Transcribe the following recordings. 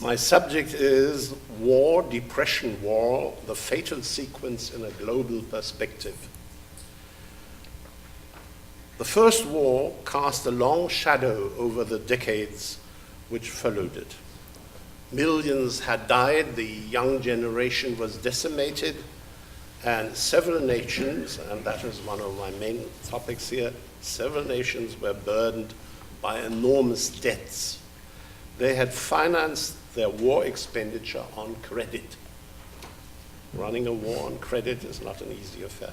My subject is War, Depression War, the fatal sequence in a global perspective. The First War cast a long shadow over the decades which followed it. Millions had died, the young generation was decimated, and several nations, and that is one of my main topics here, several nations were burdened by enormous debts. They had financed their war expenditure on credit. Running a war on credit is not an easy affair.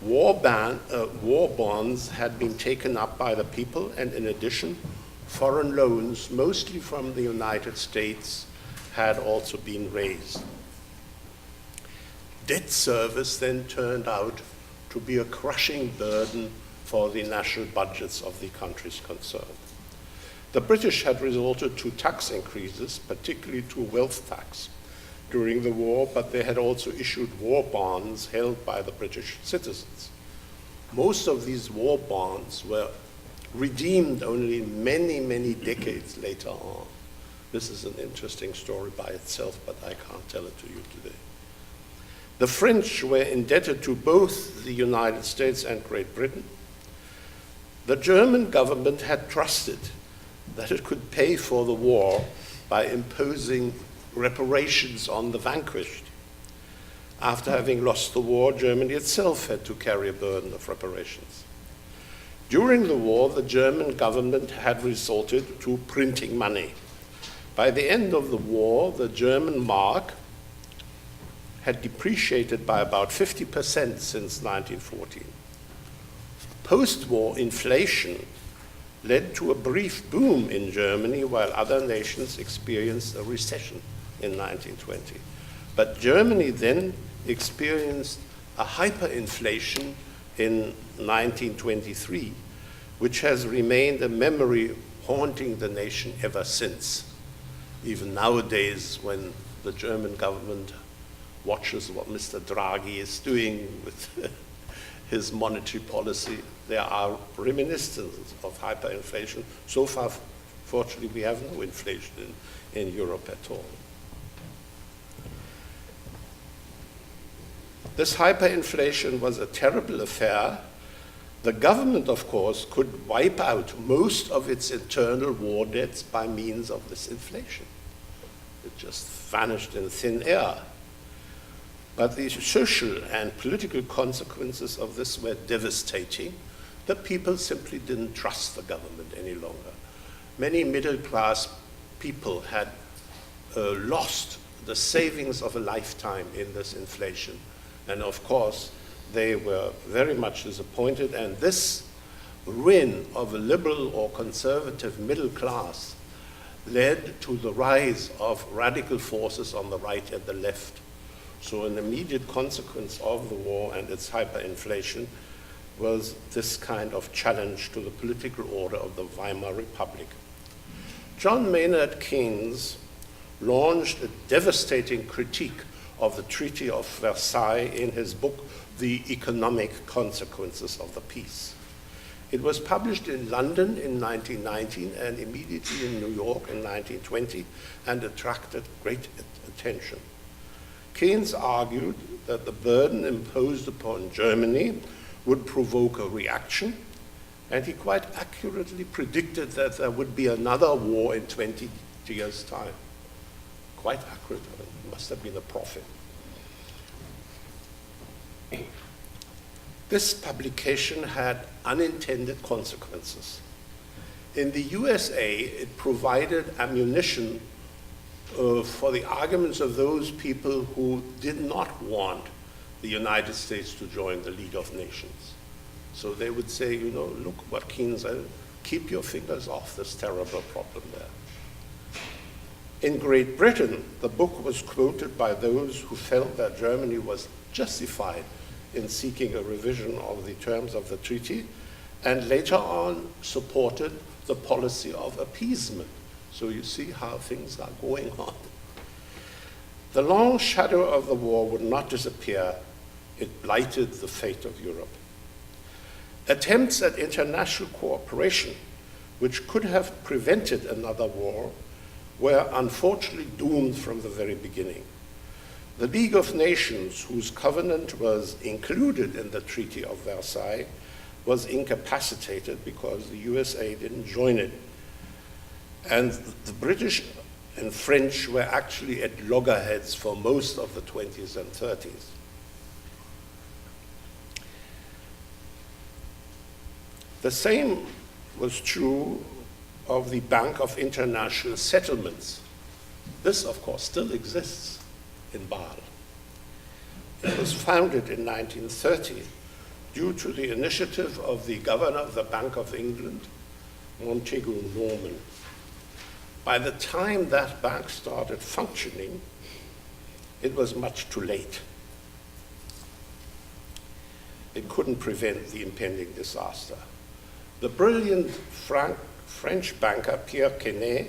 War bonds had been taken up by the people, and in addition, foreign loans, mostly from the United States, had also been raised. Debt service then turned out to be a crushing burden for the national budgets of the countries concerned. The British had resorted to tax increases, particularly to wealth tax, during the war, but they had also issued war bonds held by the British citizens. Most of these war bonds were redeemed only many, many decades later on. This is an interesting story by itself, but I can't tell it to you today. The French were indebted to both the United States and Great Britain. The German government had trusted that it could pay for the war by imposing reparations on the vanquished. After having lost the war, Germany itself had to carry a burden of reparations. During the war, the German government had resorted to printing money. By the end of the war, the German mark had depreciated by about 50% since 1914. Post-war inflation led to a brief boom in Germany while other nations experienced a recession in 1920. But Germany then experienced a hyperinflation in 1923, which has remained a memory haunting the nation ever since. Even nowadays, when the German government watches what Mr. Draghi is doing with his monetary policy, there are reminiscences of hyperinflation. So far, fortunately, we have no inflation in Europe at all. This hyperinflation was a terrible affair. The government, of course, could wipe out most of its internal war debts by means of this inflation. It just vanished in thin air. But the social and political consequences of this were devastating. The people simply didn't trust the government any longer. Many middle-class people had lost the savings of a lifetime in this inflation. And of course, they were very much disappointed. And this ruin of a liberal or conservative middle class led to the rise of radical forces on the right and the left. So an immediate consequence of the war and its hyperinflation was this kind of challenge to the political order of the Weimar Republic. John Maynard Keynes launched a devastating critique of the Treaty of Versailles in his book, The Economic Consequences of the Peace. It was published in London in 1919 and immediately in New York in 1920 and attracted great attention. Keynes argued that the burden imposed upon Germany would provoke a reaction, and he quite accurately predicted that there would be another war in 20 years' time. Quite accurate, I mean, he must have been a prophet. This publication had unintended consequences. In the USA, it provided ammunition for the arguments of those people who did not want the United States to join the League of Nations. So they would say, you know, look what Keynes said, keep your fingers off this terrible problem there. In Great Britain, the book was quoted by those who felt that Germany was justified in seeking a revision of the terms of the treaty, and later on supported the policy of appeasement. So you see how things are going on. The long shadow of the war would not disappear. It blighted the fate of Europe. Attempts at international cooperation, which could have prevented another war, were unfortunately doomed from the very beginning. The League of Nations, whose covenant was included in the Treaty of Versailles, was incapacitated because the USA didn't join it. And the British and French were actually at loggerheads for most of the 20s and 30s. The same was true of the Bank of International Settlements. This, of course, still exists in Basel. It was founded in 1930 due to the initiative of the governor of the Bank of England, Gorman. By the time that bank started functioning, it was much too late. It couldn't prevent the impending disaster. The brilliant French banker Pierre Quesnay,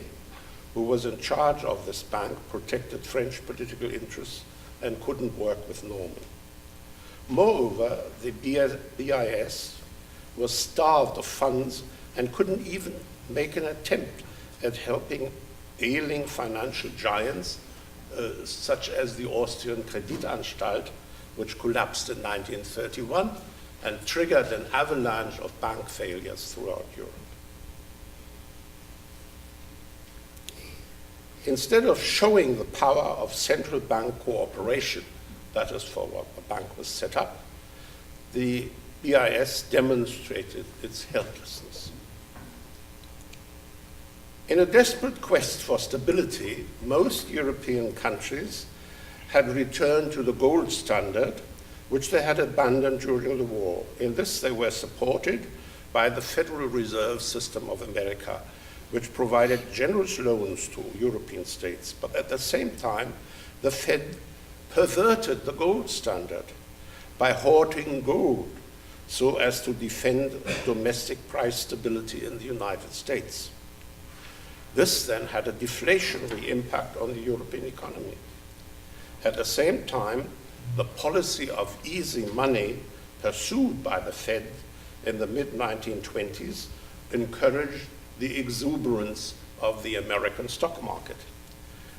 who was in charge of this bank, protected French political interests and couldn't work with Norman. Moreover, the BIS was starved of funds and couldn't even make an attempt at helping ailing financial giants such as the Austrian Kreditanstalt, which collapsed in 1931 and triggered an avalanche of bank failures throughout Europe. Instead of showing the power of central bank cooperation, that is for what the bank was set up, the BIS demonstrated its helplessness. In a desperate quest for stability, most European countries had returned to the gold standard, which they had abandoned during the war. In this, they were supported by the Federal Reserve System of America, which provided generous loans to European states. But at the same time, the Fed perverted the gold standard by hoarding gold so as to defend domestic price stability in the United States. This then had a deflationary impact on the European economy. At the same time, the policy of easy money pursued by the Fed in the mid-1920s encouraged the exuberance of the American stock market.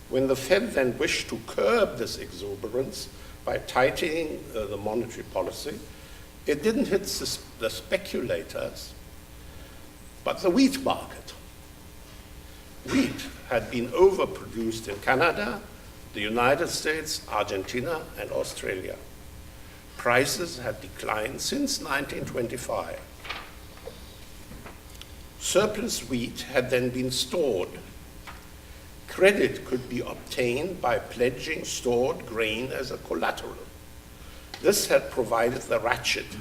When the Fed then wished to curb this exuberance by tightening the monetary policy, it didn't hit the speculators, but the wheat market. Wheat had been overproduced in Canada, the United States, Argentina, and Australia. Prices had declined since 1925. Surplus wheat had then been stored. Credit could be obtained by pledging stored grain as a collateral. This had provided the ratchet,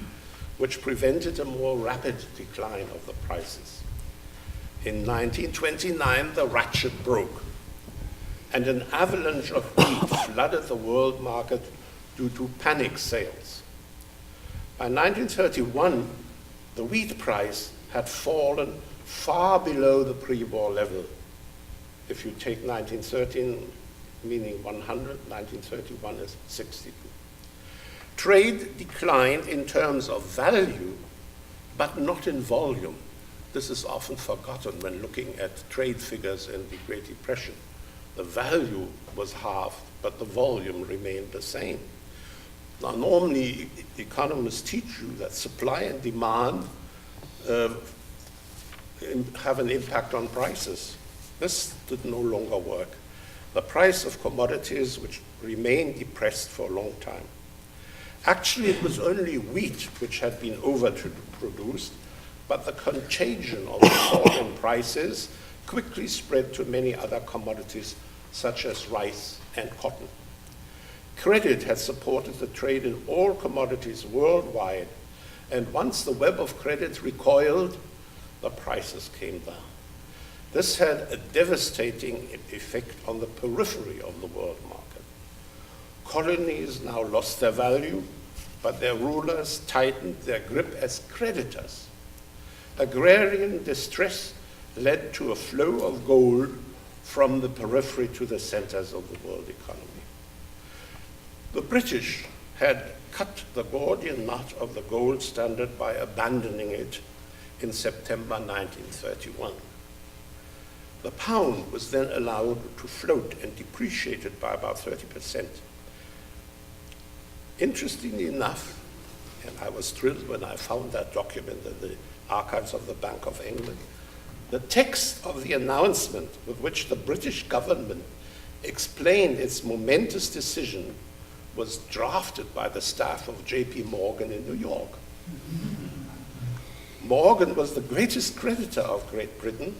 which prevented a more rapid decline of the prices. In 1929, the ratchet broke, and an avalanche of wheat flooded the world market due to panic sales. By 1931, the wheat price had fallen far below the pre-war level. If you take 1913, meaning 100, 1931 is 62. Trade declined in terms of value, but not in volume. This is often forgotten when looking at trade figures in the Great Depression. The value was halved, but the volume remained the same. Now, normally, economists teach you that supply and demand have an impact on prices. This did no longer work. The price of commodities, which remained depressed for a long time. Actually, it was only wheat which had been overproduced, but the contagion of the fall in prices quickly spread to many other commodities, such as rice and cotton. Credit had supported the trade in all commodities worldwide, and once the web of credit recoiled, the prices came down. This had a devastating effect on the periphery of the world market. Colonies now lost their value, but their rulers tightened their grip as creditors. Agrarian distress led to a flow of gold from the periphery to the centers of the world economy. The British had cut the Gordian knot of the gold standard by abandoning it in September 1931. The pound was then allowed to float and depreciated by about 30%. Interestingly enough, and I was thrilled when I found that document in the archives of the Bank of England, the text of the announcement with which the British government explained its momentous decision was drafted by the staff of J.P. Morgan in New York. Morgan was the greatest creditor of Great Britain,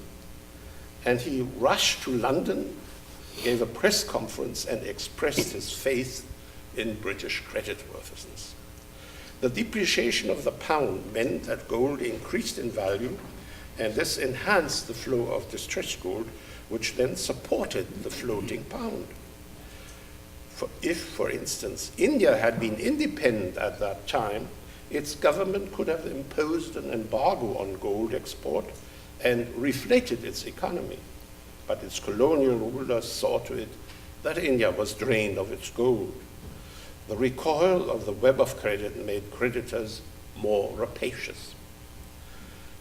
and he rushed to London, gave a press conference, and expressed his faith in British creditworthiness. The depreciation of the pound meant that gold increased in value, and this enhanced the flow of distressed gold, which then supported the floating pound. If, for instance, India had been independent at that time, its government could have imposed an embargo on gold export and reflated its economy. But its colonial rulers saw to it that India was drained of its gold. The recoil of the web of credit made creditors more rapacious.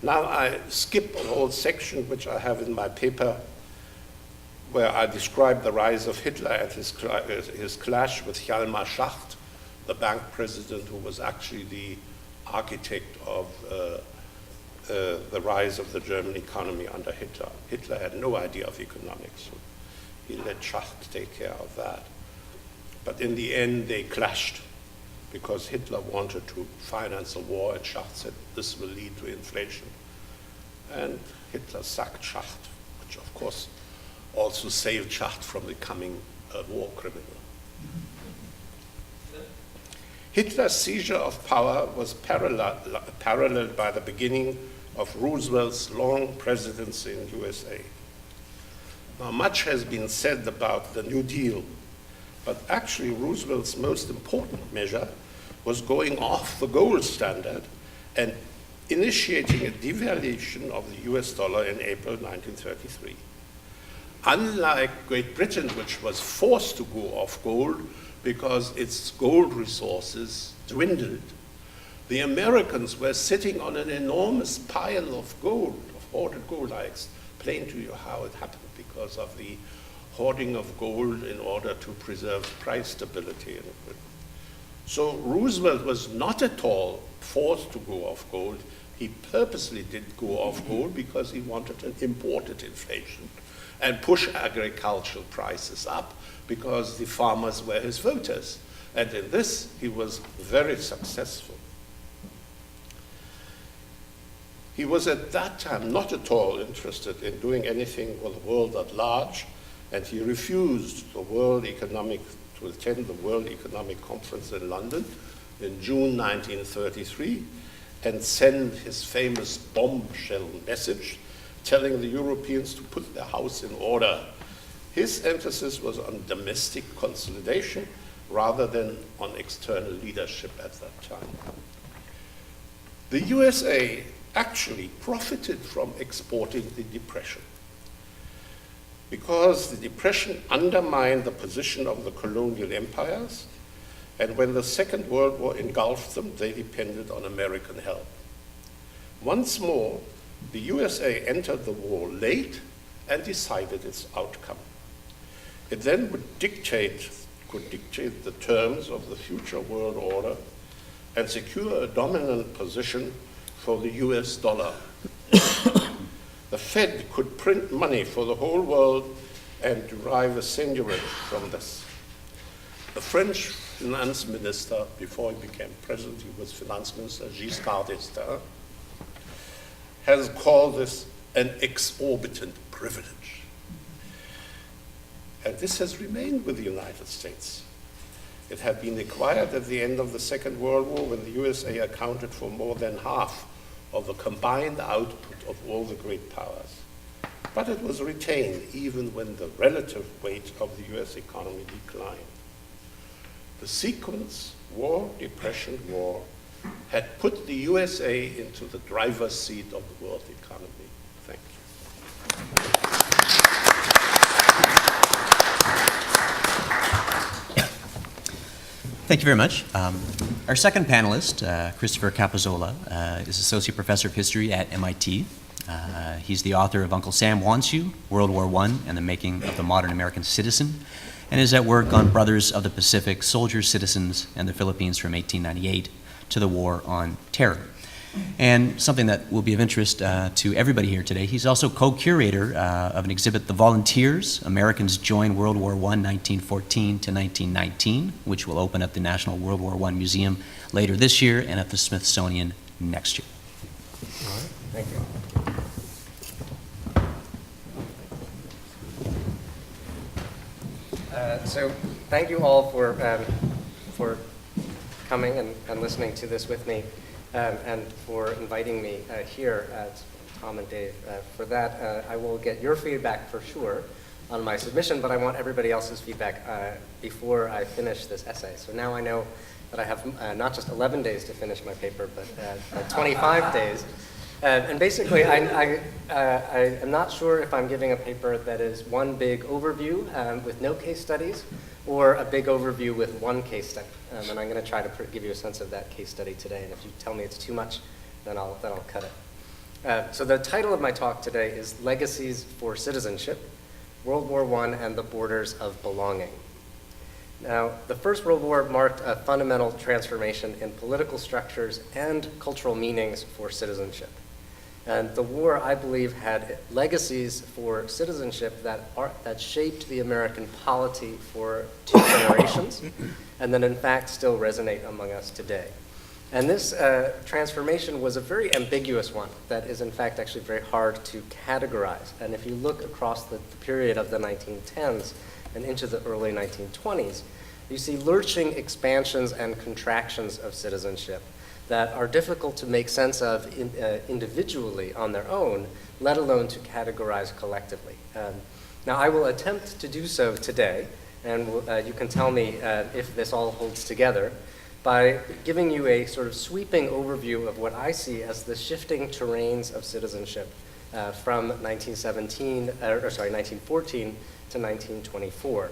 Now I skip a whole section which I have in my paper where I describe the rise of Hitler and his clash with Hjalmar Schacht, the bank president who was actually the architect of the rise of the German economy under Hitler. Hitler had no idea of economics, so he let Schacht take care of that. But in the end, they clashed because Hitler wanted to finance a war, and Schacht said this will lead to inflation. And Hitler sacked Schacht, which of course also saved Schacht from becoming a war criminal. Hitler's seizure of power was paralleled by the beginning of Roosevelt's long presidency in the USA. Now, much has been said about the New Deal, but actually Roosevelt's most important measure was going off the gold standard and initiating a devaluation of the US dollar in April 1933. Unlike Great Britain, which was forced to go off gold because its gold resources dwindled, the Americans were sitting on an enormous pile of gold, of hoarded gold. I explained to you how it happened because of the hoarding of gold in order to preserve price stability in Britain. So Roosevelt was not at all forced to go off gold. He purposely did go off gold because he wanted an imported inflation and push agricultural prices up because the farmers were his voters. And in this, he was very successful. He was at that time not at all interested in doing anything for the world at large, and he refused to attend the World Economic Conference in London in June 1933 and send his famous bombshell message telling the Europeans to put their house in order. His emphasis was on domestic consolidation rather than on external leadership at that time. The USA actually profited from exporting the Depression because the Depression undermined the position of the colonial empires, and when the Second World War engulfed them, they depended on American help. Once more, the USA entered the war late and decided its outcome. It then could dictate the terms of the future world order and secure a dominant position for the US dollar. The Fed could print money for the whole world and derive a seigniorage from this. The French finance minister, before he became president, he was finance minister, Giscard d'Estaing, has called this an exorbitant privilege. And this has remained with the United States. It had been acquired at the end of the Second World War when the USA accounted for more than half of the combined output of all the great powers. But it was retained even when the relative weight of the US economy declined. The sequence, war, depression, war, had put the USA into the driver's seat of the world economy. Thank you. Thank you very much. Our second panelist, Christopher Capozzola, is Associate Professor of History at MIT. He's the author of Uncle Sam Wants You, World War I and the Making of the Modern American Citizen, and is at work on Brothers of the Pacific, Soldiers, Citizens, and the Philippines from 1898 to the War on Terror. And something that will be of interest to everybody here today, he's also co-curator of an exhibit, The Volunteers, Americans Join World War I, 1914 to 1919, which will open at the National World War I Museum later this year and at the Smithsonian next year. All right, thank you. So thank you all for coming and listening to this with me, and for inviting me here, Tom and Dave. For that, I will get your feedback for sure on my submission, but I want everybody else's feedback before I finish this essay. So now I know that I have not just 11 days to finish my paper, but 25 days. And basically, I am not sure if I'm giving a paper that is one big overview with no case studies, or a big overview with one case study. And I'm going to try to give you a sense of that case study today. And if you tell me it's too much, then I'll cut it. So the title of my talk today is Legacies for Citizenship, World War I and the Borders of Belonging. Now, the First World War marked a fundamental transformation in political structures and cultural meanings for citizenship. And the war, I believe, had legacies for citizenship that shaped the American polity for 2 generations, and that in fact still resonate among us today. And this transformation was a very ambiguous one that is in fact actually very hard to categorize. And if you look across the period of the 1910s and into the early 1920s, you see lurching expansions and contractions of citizenship that are difficult to make sense of individually on their own, let alone to categorize collectively. Now, I will attempt to do so today, and you can tell me if this all holds together, by giving you a sort of sweeping overview of what I see as the shifting terrains of citizenship from 1914 to 1924.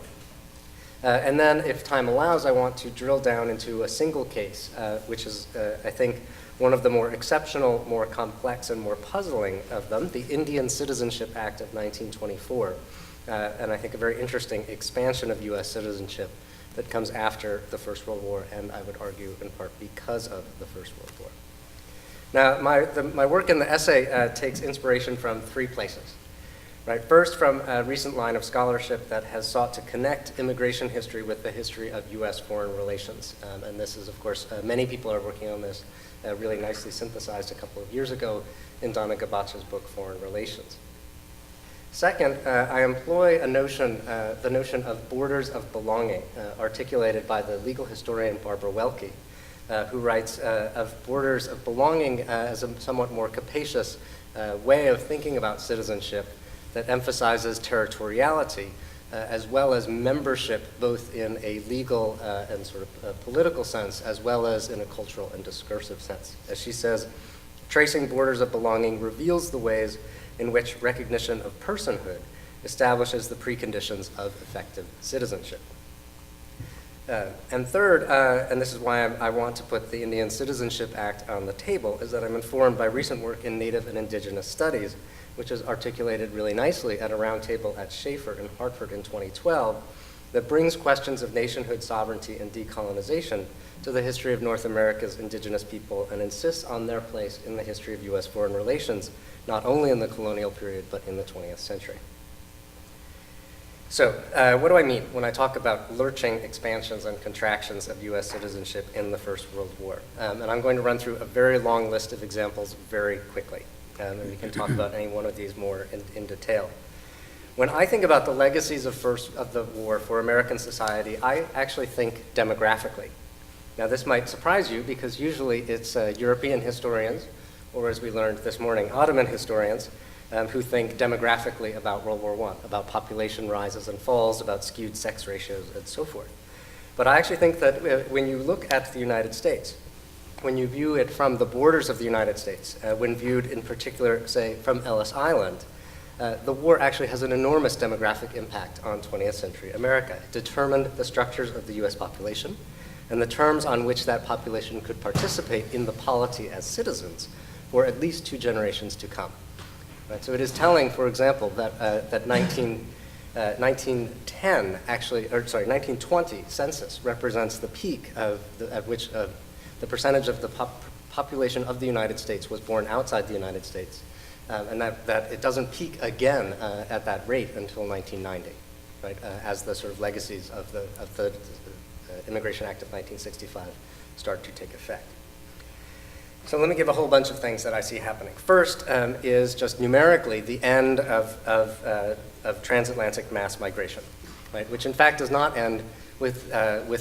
And then, if time allows, I want to drill down into a single case, which is, I think, one of the more exceptional, more complex, and more puzzling of them, the Indian Citizenship Act of 1924. And I think a very interesting expansion of U.S. citizenship that comes after the First World War, and I would argue in part because of the First World War. Now, my work in the essay takes inspiration from 3 places. Right. First, from a recent line of scholarship that has sought to connect immigration history with the history of U.S. foreign relations. And this is, of course, many people are working on this, really nicely synthesized a couple of years ago in Donna Gabacha's book, Foreign Relations. Second, I employ the notion of borders of belonging, articulated by the legal historian Barbara Welke, who writes of borders of belonging as a somewhat more capacious way of thinking about citizenship that emphasizes territoriality as well as membership, both in a legal and sort of political sense, as well as in a cultural and discursive sense. As she says, tracing borders of belonging reveals the ways in which recognition of personhood establishes the preconditions of effective citizenship. And third, and this is why I want to put the Indian Citizenship Act on the table, is that I'm informed by recent work in Native and Indigenous studies, which is articulated really nicely at a roundtable at Schaefer in Hartford in 2012, that brings questions of nationhood, sovereignty, and decolonization to the history of North America's indigenous people and insists on their place in the history of U.S. foreign relations, not only in the colonial period, but in the 20th century. So what do I mean when I talk about lurching expansions and contractions of U.S. citizenship in the First World War? And I'm going to run through a very long list of examples very quickly. And we can talk about any one of these more in detail. When I think about the legacies of the war for American society, I actually think demographically. Now, this might surprise you because usually it's European historians, or as we learned this morning, Ottoman historians, who think demographically about World War I, about population rises and falls, about skewed sex ratios, and so forth. But I actually think that when you look at the United States, when you view it from the borders of the United States, when viewed in particular, say, from Ellis Island, the war actually has an enormous demographic impact on 20th century America. It determined the structures of the US population and the terms on which that population could participate in the polity as citizens for at least 2 generations to come. Right? So it is telling, for example, that 1910 actually, or sorry, 1920 census represents the peak at which the percentage of the population of the United States was born outside the United States, and that it doesn't peak again at that rate until 1990, right? As the sort of legacies of the Immigration Act of 1965 start to take effect. So let me give a whole bunch of things that I see happening. First is just numerically the end of transatlantic mass migration, right? Which in fact does not end with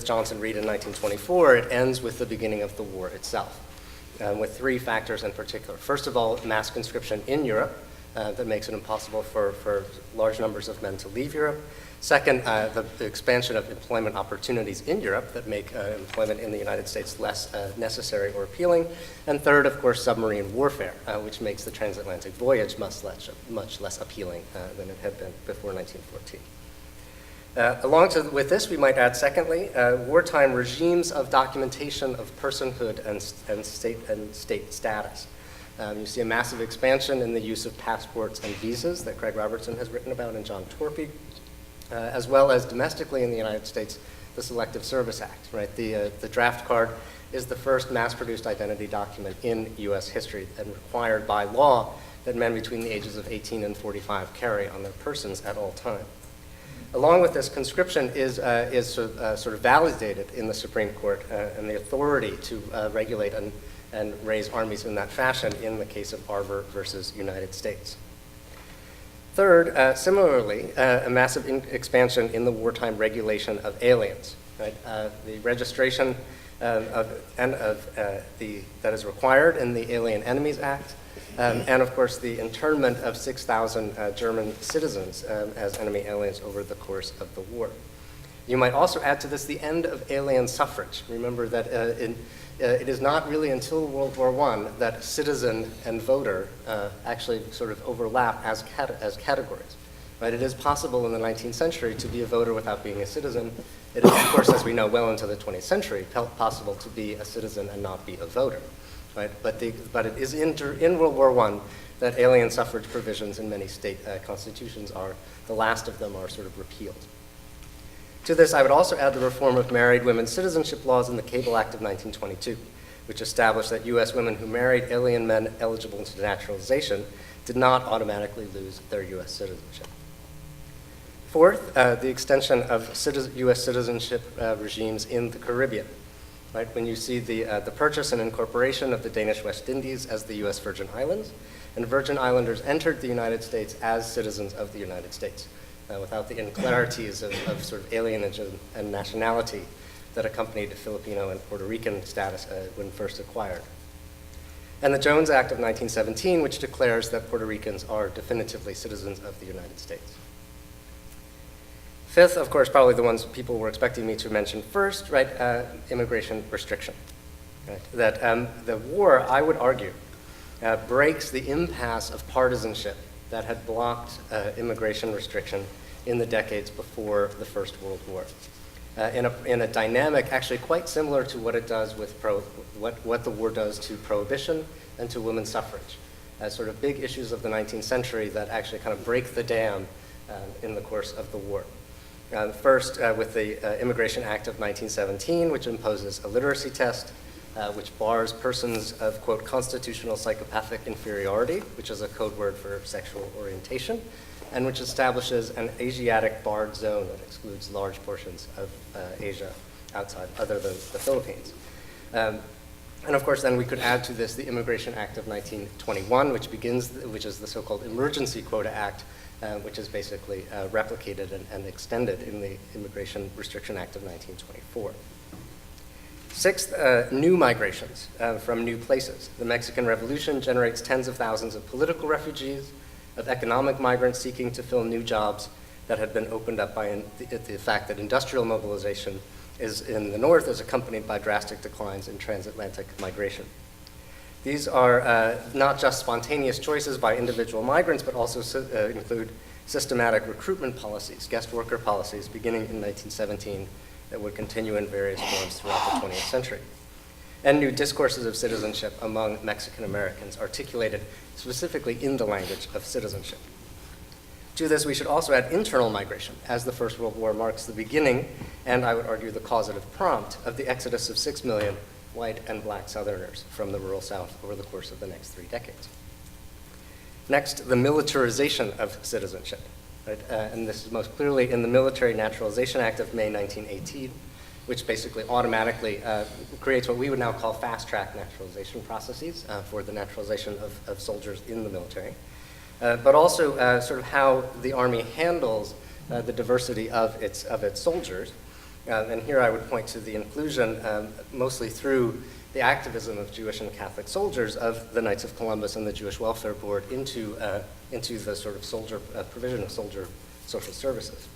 Johnson Reed in 1924. It ends with the beginning of the war itself, with three factors in particular. First of all, mass conscription in Europe that makes it impossible for large numbers of men to leave Europe. Second, the expansion of employment opportunities in Europe that make employment in the United States less necessary or appealing. And third, of course, submarine warfare, which makes the transatlantic voyage much less appealing than it had been before 1914. With this, we might add, secondly, wartime regimes of documentation of personhood and state status. You see a massive expansion in the use of passports and visas that Craig Robertson has written about and John Torpy, as well as domestically in the United States, the Selective Service Act, right? The draft card is the first mass-produced identity document in US history and required by law that men between the ages of 18 and 45 carry on their persons at all times. Along with this, conscription is sort of validated in the Supreme Court and the authority to regulate and raise armies in that fashion in the case of Arbour versus United States. Third, similarly, a massive expansion in the wartime regulation of aliens. Right? The registration that is required in the Alien Enemies Act, and of course the internment of 6,000 German citizens as enemy aliens over the course of the war. You might also add to this the end of alien suffrage. Remember that it is not really until World War I that citizen and voter actually sort of overlap as categories. Right? It is possible in the 19th century to be a voter without being a citizen. It is, of course, as we know, well into the 20th century, possible to be a citizen and not be a voter. Right? But it is in World War I that alien suffrage provisions in many state constitutions the last of them are sort of repealed. To this, I would also add the reform of married women's citizenship laws in the Cable Act of 1922, which established that U.S. women who married alien men eligible to naturalization did not automatically lose their U.S. citizenship. Fourth, the extension of U.S. citizenship regimes in the Caribbean. Right? When you see the purchase and incorporation of the Danish West Indies as the U.S. Virgin Islands, and Virgin Islanders entered the United States as citizens of the United States, without the inequalities of sort of alienage and nationality that accompanied Filipino and Puerto Rican status when first acquired. And the Jones Act of 1917, which declares that Puerto Ricans are definitively citizens of the United States. Fifth, of course, probably the ones people were expecting me to mention first, right, immigration restriction. Right? That the war, I would argue, breaks the impasse of partisanship that had blocked immigration restriction in the decades before the First World War. In a dynamic actually quite similar to what it does with what the war does to prohibition and to women's suffrage, as sort of big issues of the 19th century that actually kind of break the dam in the course of the war. First, with the Immigration Act of 1917, which imposes a literacy test, which bars persons of, quote, constitutional psychopathic inferiority, which is a code word for sexual orientation, and which establishes an Asiatic barred zone that excludes large portions of Asia outside, other than the Philippines. And of course, then we could add to this the Immigration Act of 1921, which is the so-called Emergency Quota Act, which is basically replicated and extended in the Immigration Restriction Act of 1924. Sixth, new migrations from new places. The Mexican Revolution generates tens of thousands of political refugees, of economic migrants seeking to fill new jobs that had been opened up by the fact that industrial mobilization in the north is accompanied by drastic declines in transatlantic migration. These are not just spontaneous choices by individual migrants, but also include systematic recruitment policies, guest worker policies, beginning in 1917, that would continue in various forms throughout the 20th century. and new discourses of citizenship among Mexican Americans, articulated specifically in the language of citizenship. To this, we should also add internal migration, as the First World War marks the beginning, and I would argue the causative prompt, of the exodus of 6 million white and black Southerners from the rural South over the course of the next 3 decades. Next, the militarization of citizenship. Right? And this is most clearly in the Military Naturalization Act of May 1918, which basically automatically creates what we would now call fast-track naturalization processes for the naturalization of soldiers in the military. But also sort of how the Army handles the diversity of its soldiers. And here I would point to the inclusion, mostly through the activism of Jewish and Catholic soldiers, of the Knights of Columbus and the Jewish Welfare Board into the sort of soldier provision of soldier social services,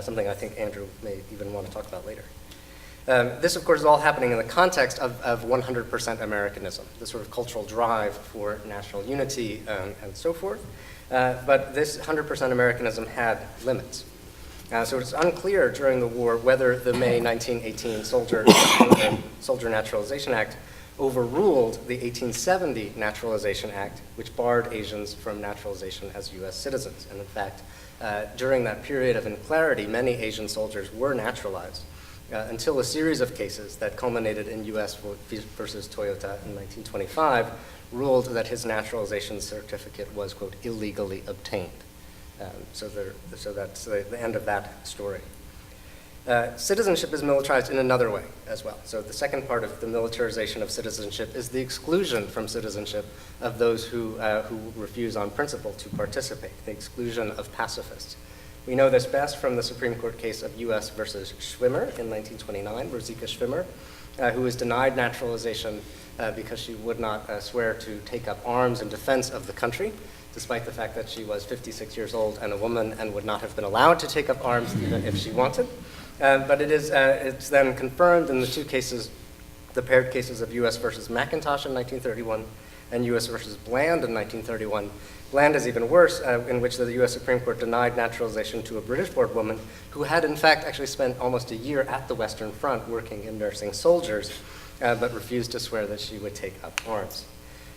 something I think Andrew may even want to talk about later. This, of course, is all happening in the context of 100% Americanism, the sort of cultural drive for national unity and so forth. But this 100% Americanism had limits. So it's unclear during the war whether the May 1918 Soldier Naturalization Act overruled the 1870 Naturalization Act, which barred Asians from naturalization as U.S. citizens. And in fact, during that period of unclarity, many Asian soldiers were naturalized. Until a series of cases that culminated in U.S. versus Toyota in 1925 ruled that his naturalization certificate was, quote, illegally obtained. So that's the end of that story. Citizenship is militarized in another way as well. So the second part of the militarization of citizenship is the exclusion from citizenship of those who refuse on principle to participate, the exclusion of pacifists. We know this best from the Supreme Court case of U.S. versus Schwimmer in 1929, Rosika Schwimmer, who was denied naturalization because she would not swear to take up arms in defense of the country, despite the fact that she was 56 years old and a woman and would not have been allowed to take up arms even if she wanted. But it's then confirmed in the two cases, the paired cases of U.S. versus McIntosh in 1931 and U.S. versus Bland in 1931. Bland is even worse, in which the U.S. Supreme Court denied naturalization to a British-born woman who had, in fact, actually spent almost a year at the Western Front working in nursing soldiers, but refused to swear that she would take up arms.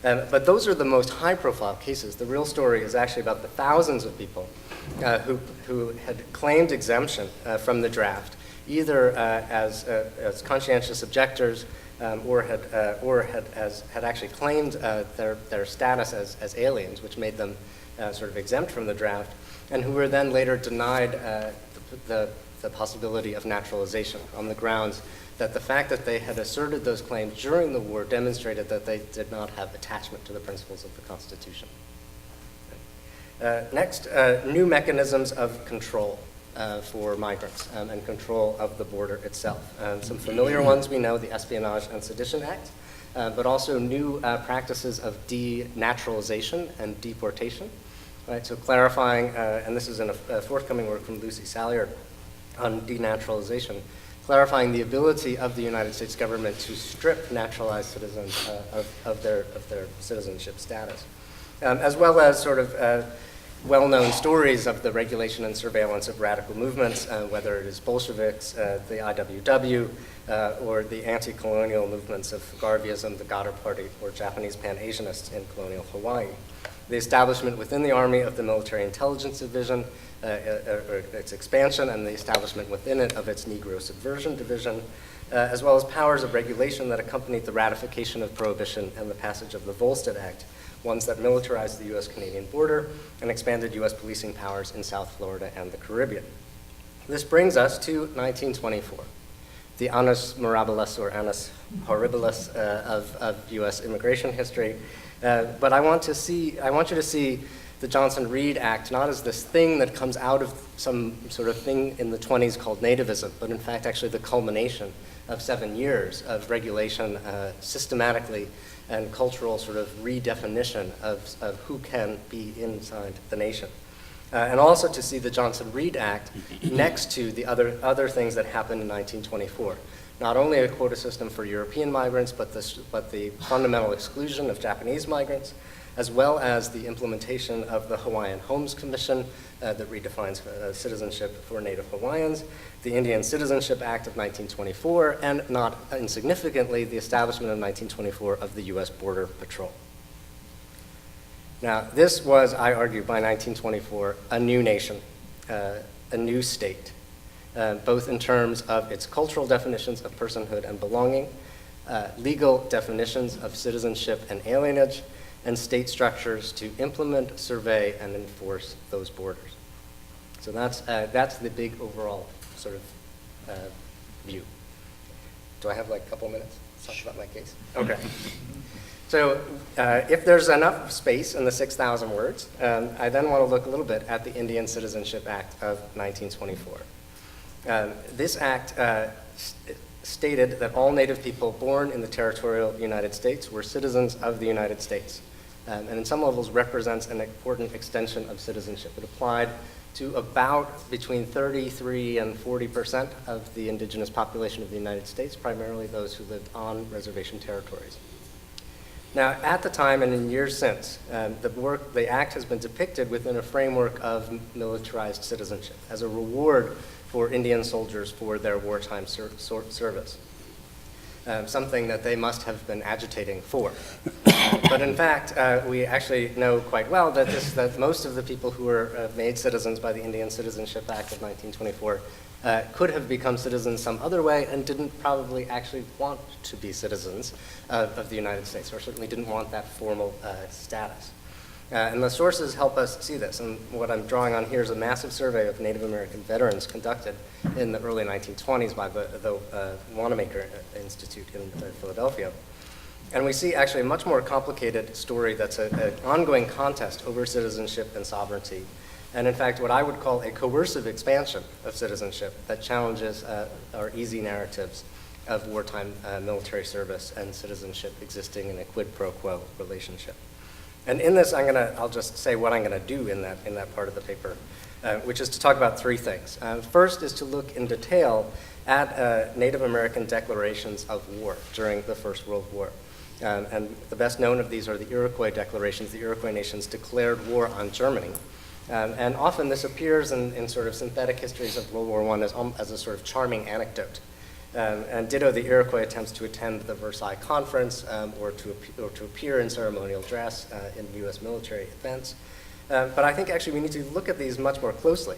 But those are the most high-profile cases. The real story is actually about the thousands of people who had claimed exemption from the draft, either as conscientious objectors or had actually claimed their status as aliens, which made them sort of exempt from the draft, and who were then later denied the possibility of naturalization on the grounds that the fact that they had asserted those claims during the war demonstrated that they did not have attachment to the principles of the Constitution. Next, new mechanisms of control for migrants and control of the border itself. Some familiar ones we know, the Espionage and Sedition Act, but also new practices of denaturalization and deportation. Right, so clarifying, and this is in a forthcoming work from Lucy Salyer on denaturalization, clarifying the ability of the United States government to strip naturalized citizens of their citizenship status, as well as sort of well-known stories of the regulation and surveillance of radical movements, whether it is Bolsheviks, the IWW, or the anti-colonial movements of Garveyism, the Goddard Party, or Japanese Pan-Asianists in colonial Hawaii. The establishment within the Army of the Military Intelligence Division, its expansion, and the establishment within it of its Negro Subversion Division, as well as powers of regulation that accompanied the ratification of Prohibition and the passage of the Volstead Act, ones that militarized the U.S.-Canadian border and expanded U.S. policing powers in South Florida and the Caribbean. This brings us to 1924, the annus mirabilis or annus horribilis of U.S. immigration history. But I want you to see the Johnson-Reed Act not as this thing that comes out of some sort of thing in the 20s called nativism, but in fact actually the culmination of 7 years of regulation systematically and cultural sort of redefinition of who can be inside the nation. And also to see the Johnson-Reed Act next to the other things that happened in 1924. Not only a quota system for European migrants, but the fundamental exclusion of Japanese migrants, as well as the implementation of the Hawaiian Homes Commission that redefines citizenship for Native Hawaiians, the Indian Citizenship Act of 1924, and not insignificantly, the establishment in 1924 of the U.S. Border Patrol. Now, this was, I argue, by 1924, a new nation, a new state, both in terms of its cultural definitions of personhood and belonging, legal definitions of citizenship and alienage, and state structures to implement, survey, and enforce those borders. So that's the big overall sort of view. Do I have like a couple minutes to talk about my case? Okay. So if there's enough space in the 6,000 words, I then want to look a little bit at the Indian Citizenship Act of 1924. This act stated that all Native people born in the territorial United States were citizens of the United States, and in some levels represents an important extension of citizenship. It applied to about between 33 and 40% of the indigenous population of the United States, primarily those who lived on reservation territories. Now, at the time and in years since, the act has been depicted within a framework of militarized citizenship as a reward for Indian soldiers for their wartime service, something that they must have been agitating for. But in fact, we actually know quite well that most of the people who were made citizens by the Indian Citizenship Act of 1924 could have become citizens some other way and didn't probably actually want to be citizens of the United States, or certainly didn't want that formal status. And the sources help us see this. And what I'm drawing on here is a massive survey of Native American veterans conducted in the early 1920s by the Wanamaker Institute in Philadelphia. And we see actually a much more complicated story that's an ongoing contest over citizenship and sovereignty. And in fact, what I would call a coercive expansion of citizenship that challenges our easy narratives of wartime military service and citizenship existing in a quid pro quo relationship. And in this, I'll just say what I'm going to do in that part of the paper, which is to talk about three things. First is to look in detail at Native American declarations of war during the First World War. And the best known of these are the Iroquois declarations. The Iroquois nations declared war on Germany. And often this appears in sort of synthetic histories of World War I as a sort of charming anecdote. And ditto, the Iroquois attempts to attend the Versailles Conference or to appear in ceremonial dress in U.S. military events. But I think actually we need to look at these much more closely,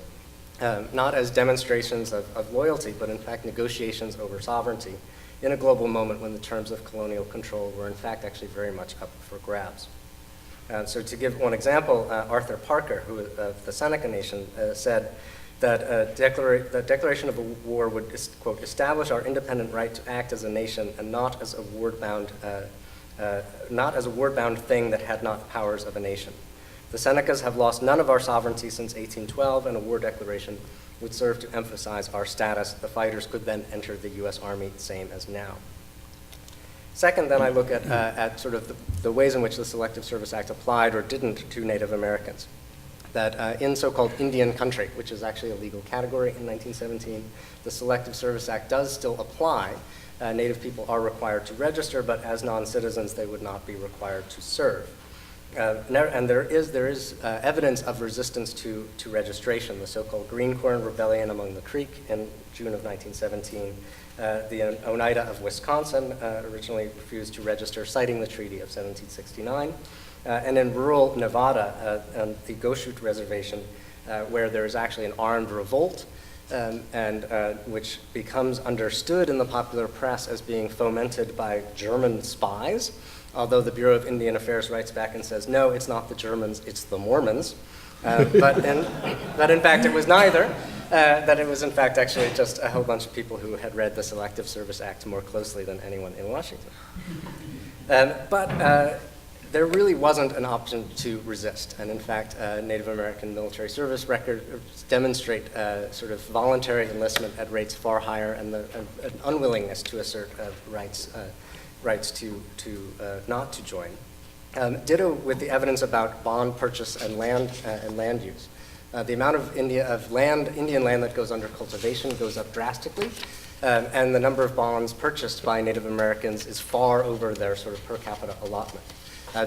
not as demonstrations of loyalty, but in fact negotiations over sovereignty in a global moment when the terms of colonial control were in fact actually very much up for grabs. So to give one example, Arthur Parker, who of the Seneca Nation, said that the declaration of a war would, quote, establish our independent right to act as a nation and not as a ward-bound thing that had not the powers of a nation. The Senecas have lost none of our sovereignty since 1812, and a war declaration would serve to emphasize our status. The fighters could then enter the U.S. Army, same as now. Second, then I look at sort of the ways in which the Selective Service Act applied or didn't to Native Americans. That in so-called Indian country, which is actually a legal category in 1917, the Selective Service Act does still apply. Native people are required to register, but as non-citizens, they would not be required to serve. And there is evidence of resistance to registration, the so-called Green Corn Rebellion among the Creek in June of 1917. The Oneida of Wisconsin originally refused to register, citing the Treaty of 1769. And in rural Nevada, on the Goshute Reservation, where there is actually an armed revolt, which becomes understood in the popular press as being fomented by German spies, although the Bureau of Indian Affairs writes back and says, no, it's not the Germans, it's the Mormons. But in fact it was neither, that it was in fact actually just a whole bunch of people who had read the Selective Service Act more closely than anyone in Washington. But there really wasn't an option to resist. And in fact, Native American military service records demonstrate sort of voluntary enlistment at rates far higher and an unwillingness to assert rights to not to join. Ditto with the evidence about bond purchase and land use. The amount of Indian land that goes under cultivation goes up drastically, and the number of bonds purchased by Native Americans is far over their sort of per capita allotment.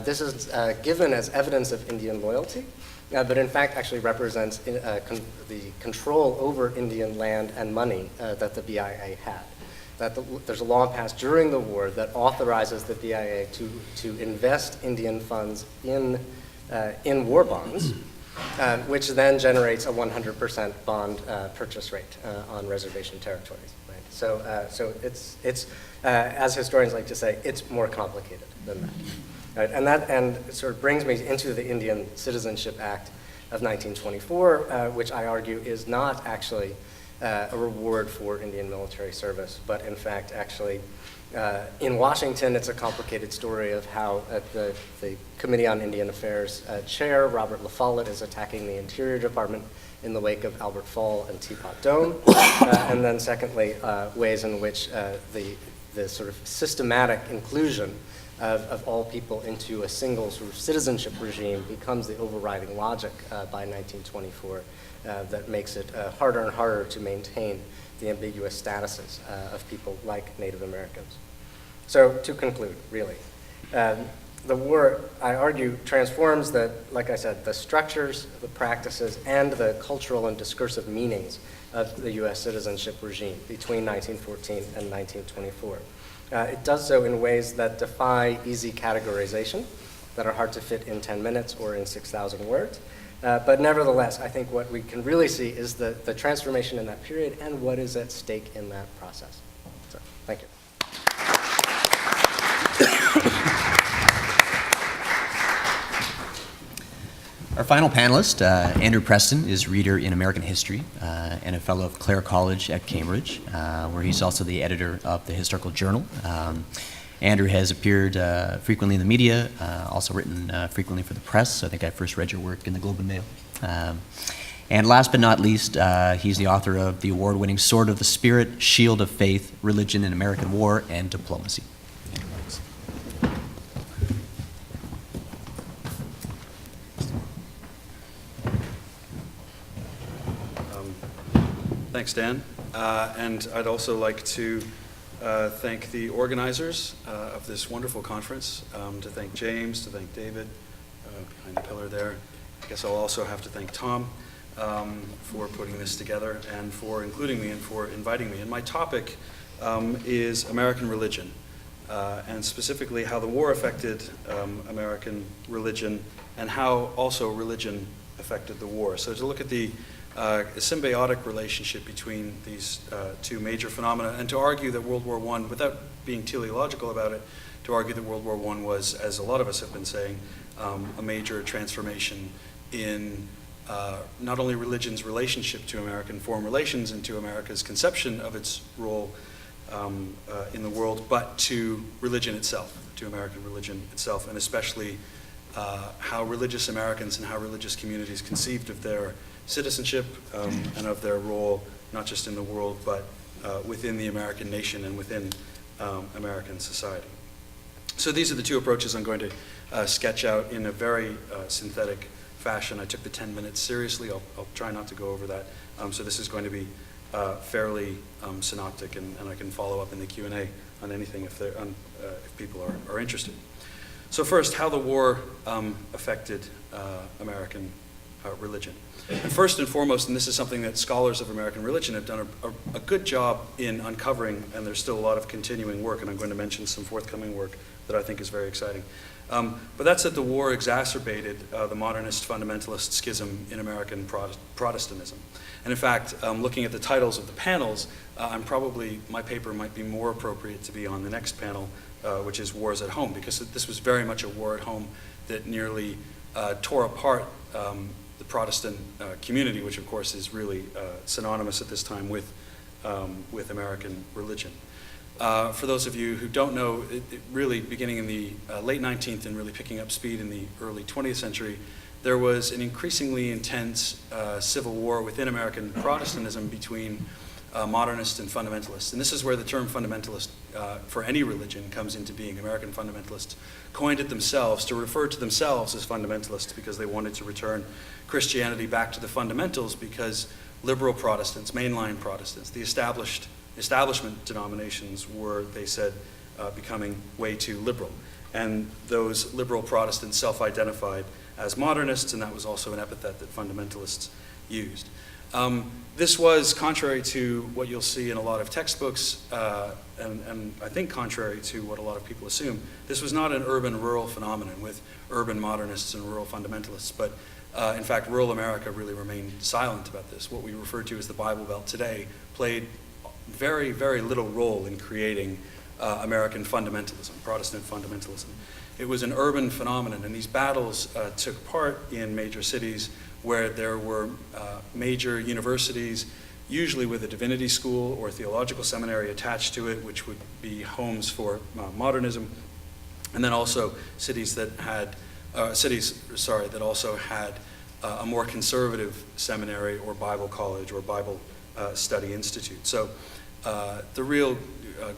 This is given as evidence of Indian loyalty, but in fact actually represents the control over Indian land and money that the BIA had. There's a law passed during the war that authorizes the BIA to invest Indian funds in war bonds, which then generates a 100% bond purchase rate on reservation territories. Right? So it's as historians like to say, it's more complicated than that. Right? And it sort of brings me into the Indian Citizenship Act of 1924, which I argue is not actually a reward for Indian military service, but in fact actually in Washington, it's a complicated story of how the Committee on Indian Affairs chair, Robert La Follette, is attacking the Interior Department in the wake of Albert Fall and Teapot Dome. And then secondly, ways in which the sort of systematic inclusion of all people into a single sort of citizenship regime becomes the overriding logic by 1924 that makes it harder and harder to maintain the ambiguous statuses of people like Native Americans. So to conclude, really, the war, I argue, transforms like I said, the structures, the practices, and the cultural and discursive meanings of the US citizenship regime between 1914 and 1924. It does so in ways that defy easy categorization, that are hard to fit in 10 minutes or in 6,000 words. But nevertheless, I think what we can really see is the transformation in that period and what is at stake in that process. So, thank you. Our final panelist, Andrew Preston, is reader in American history and a fellow of Clare College at Cambridge, where he's also the editor of the Historical Journal. Andrew has appeared frequently in the media, also written frequently for the press. I think I first read your work in the Globe and Mail. And last but not least, he's the author of the award-winning Sword of the Spirit, Shield of Faith, Religion in American War and Diplomacy. Thanks, Dan. And I'd also like to thank the organizers of this wonderful conference, to thank James, to thank David, behind the pillar there. I guess I'll also have to thank Tom for putting this together and for including me and for inviting me. And my topic is American religion, and specifically how the war affected American religion and how also religion affected the war. So to look at the a symbiotic relationship between these two major phenomena, and to argue that World War I, without being teleological about it, to argue that World War I was, as a lot of us have been saying, a major transformation in not only religion's relationship to American foreign relations and to America's conception of its role in the world, but to religion itself, to American religion itself, and especially how religious Americans and how religious communities conceived of their citizenship and of their role, not just in the world, but within the American nation and within American society. So these are the two approaches I'm going to sketch out in a very synthetic fashion. I took the 10 minutes seriously. I'll try not to go over that. So this is going to be fairly synoptic, and I can follow up in the Q&A on anything if people are interested. So first, how the war affected American religion. And first and foremost, and this is something that scholars of American religion have done a good job in uncovering, and there's still a lot of continuing work, and I'm going to mention some forthcoming work that I think is very exciting. But that's that the war exacerbated the modernist fundamentalist schism in American Protestantism. And in fact, looking at the titles of the panels, my paper might be more appropriate to be on the next panel, which is Wars at Home, because this was very much a war at home that nearly tore apart the Protestant community, which of course is really synonymous at this time with American religion. For those of you who don't know, it really beginning in the late 19th and really picking up speed in the early 20th century, there was an increasingly intense civil war within American Protestantism between modernists and fundamentalists. And this is where the term fundamentalist for any religion comes into being. American fundamentalists coined it themselves to refer to themselves as fundamentalists because they wanted to return Christianity back to the fundamentals, because liberal Protestants, mainline Protestants, the establishment denominations were, they said, becoming way too liberal. and those liberal Protestants self-identified as modernists, and that was also an epithet that fundamentalists used. This was contrary to what you'll see in a lot of textbooks, and I think contrary to what a lot of people assume. This was not an urban-rural phenomenon with urban modernists and rural fundamentalists, but in fact, rural America really remained silent about this. What we refer to as the Bible Belt today played very, very little role in creating American fundamentalism, Protestant fundamentalism. It was an urban phenomenon, and these battles took part in major cities where there were major universities, usually with a divinity school or theological seminary attached to it, which would be homes for modernism, and then also cities that had also had a more conservative seminary or Bible college or Bible study institute. So the real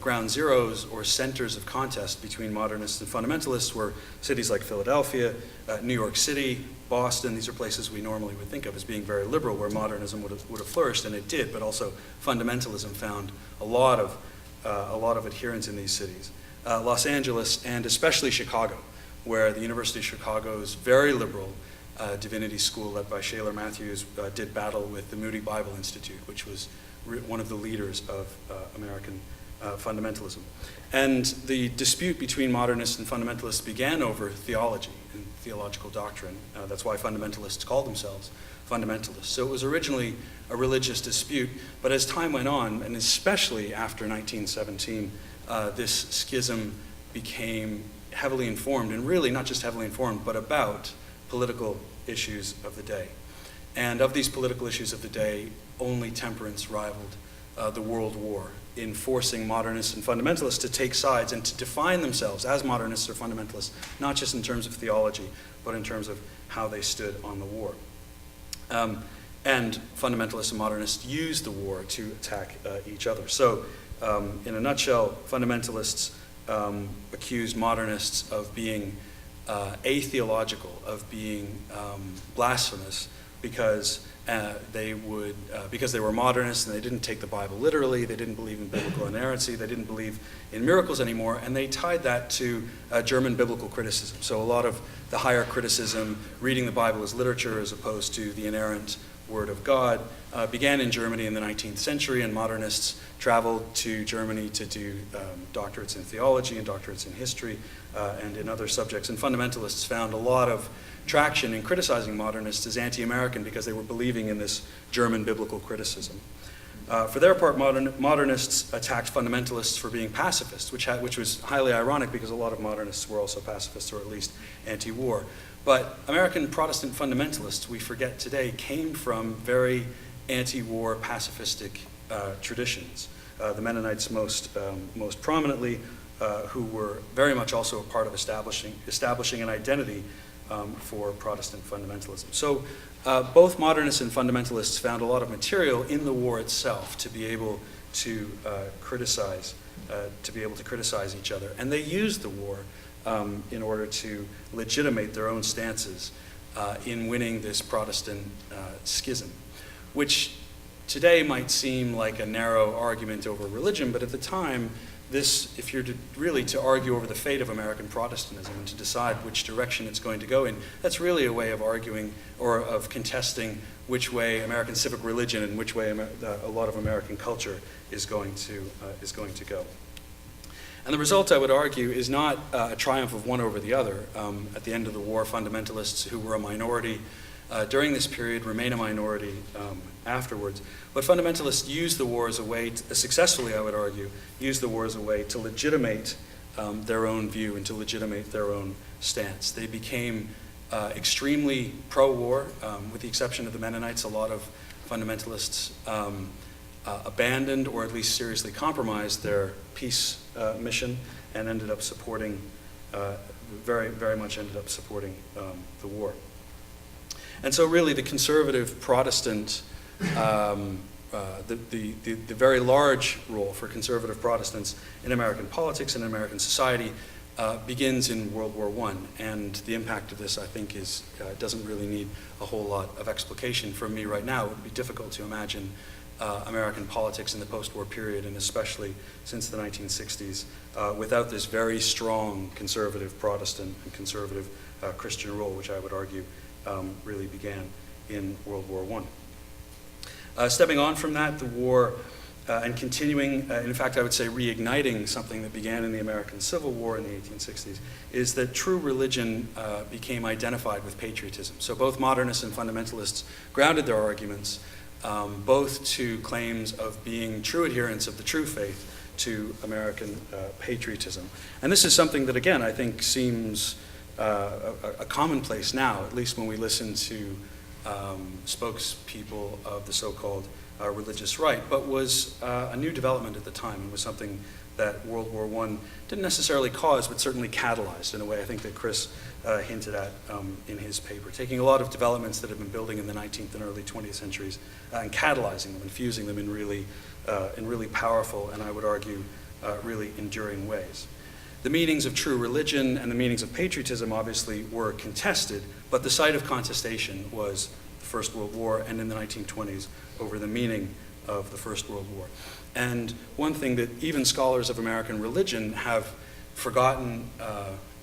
ground zeros or centers of contest between modernists and fundamentalists were cities like Philadelphia, New York City, Boston. These are places we normally would think of as being very liberal, where modernism would have flourished, and it did, but also fundamentalism found a lot of adherents in these cities. Los Angeles, and especially Chicago, where the University of Chicago's very liberal divinity school led by Shaler Matthews did battle with the Moody Bible Institute, which was one of the leaders of American fundamentalism. And the dispute between modernists and fundamentalists began over theology and theological doctrine. That's why fundamentalists called themselves fundamentalists. So it was originally a religious dispute, but as time went on, and especially after 1917, this schism became heavily informed, and really not just heavily informed, but about political issues of the day. And of these political issues of the day, only temperance rivaled the World War in forcing modernists and fundamentalists to take sides and to define themselves as modernists or fundamentalists, not just in terms of theology, but in terms of how they stood on the war. And fundamentalists and modernists used the war to attack each other. So, in a nutshell, fundamentalists accused modernists of being atheological, of being blasphemous, because they were modernists and they didn't take the Bible literally, they didn't believe in biblical inerrancy, they didn't believe in miracles anymore, and they tied that to German biblical criticism. So a lot of the higher criticism, reading the Bible as literature as opposed to the inerrant Word of God, began in Germany in the 19th century, and modernists traveled to Germany to do doctorates in theology and doctorates in history and in other subjects. And fundamentalists found a lot of traction in criticizing modernists as anti-American because they were believing in this German biblical criticism. For their part, modernists attacked fundamentalists for being pacifists, which was highly ironic because a lot of modernists were also pacifists, or at least anti-war. But American Protestant fundamentalists, we forget today, came from very anti-war pacifistic traditions. The Mennonites most prominently, who were very much also a part of establishing an identity for Protestant fundamentalism. So both modernists and fundamentalists found a lot of material in the war itself to be able to criticize each other, and they used the war in order to legitimate their own stances in winning this Protestant schism, which today might seem like a narrow argument over religion, but at the time, if you're really to argue over the fate of American Protestantism and to decide which direction it's going to go in, that's really a way of arguing or of contesting which way American civic religion and which way a lot of American culture is going to go. And the result, I would argue, is not a triumph of one over the other. At the end of the war, fundamentalists who were a minority during this period remain a minority afterwards. But fundamentalists used the war as a way, successfully I would argue, used the war as a way to legitimate their own view and to legitimate their own stance. They became extremely pro-war, with the exception of the Mennonites. A lot of fundamentalists abandoned or at least seriously compromised their peace mission and ended up supporting, very, very much ended up supporting the war. And so really the conservative Protestant, the very large role for conservative Protestants in American politics and in American society begins in World War I. And the impact of this, I think, doesn't really need a whole lot of explication from me right now. It would be difficult to imagine American politics in the post-war period, and especially since the 1960s, without this very strong conservative Protestant and conservative Christian role, which I would argue really began in World War I. Stepping on from that, the war and continuing, in fact, I would say reigniting something that began in the American Civil War in the 1860s, is that true religion became identified with patriotism. So both modernists and fundamentalists grounded their arguments both to claims of being true adherents of the true faith to American patriotism. And this is something that, again, I think seems a commonplace now, at least when we listen to spokespeople of the so-called religious right, but was a new development at the time and was something that World War I didn't necessarily cause, but certainly catalyzed in a way I think that Chris hinted at in his paper, taking a lot of developments that have been building in the 19th and early 20th centuries and catalyzing them, infusing them in really powerful and I would argue really enduring ways. The meanings of true religion and the meanings of patriotism obviously were contested, but the site of contestation was the First World War and in the 1920s over the meaning of the First World War. And one thing that even scholars of American religion have forgotten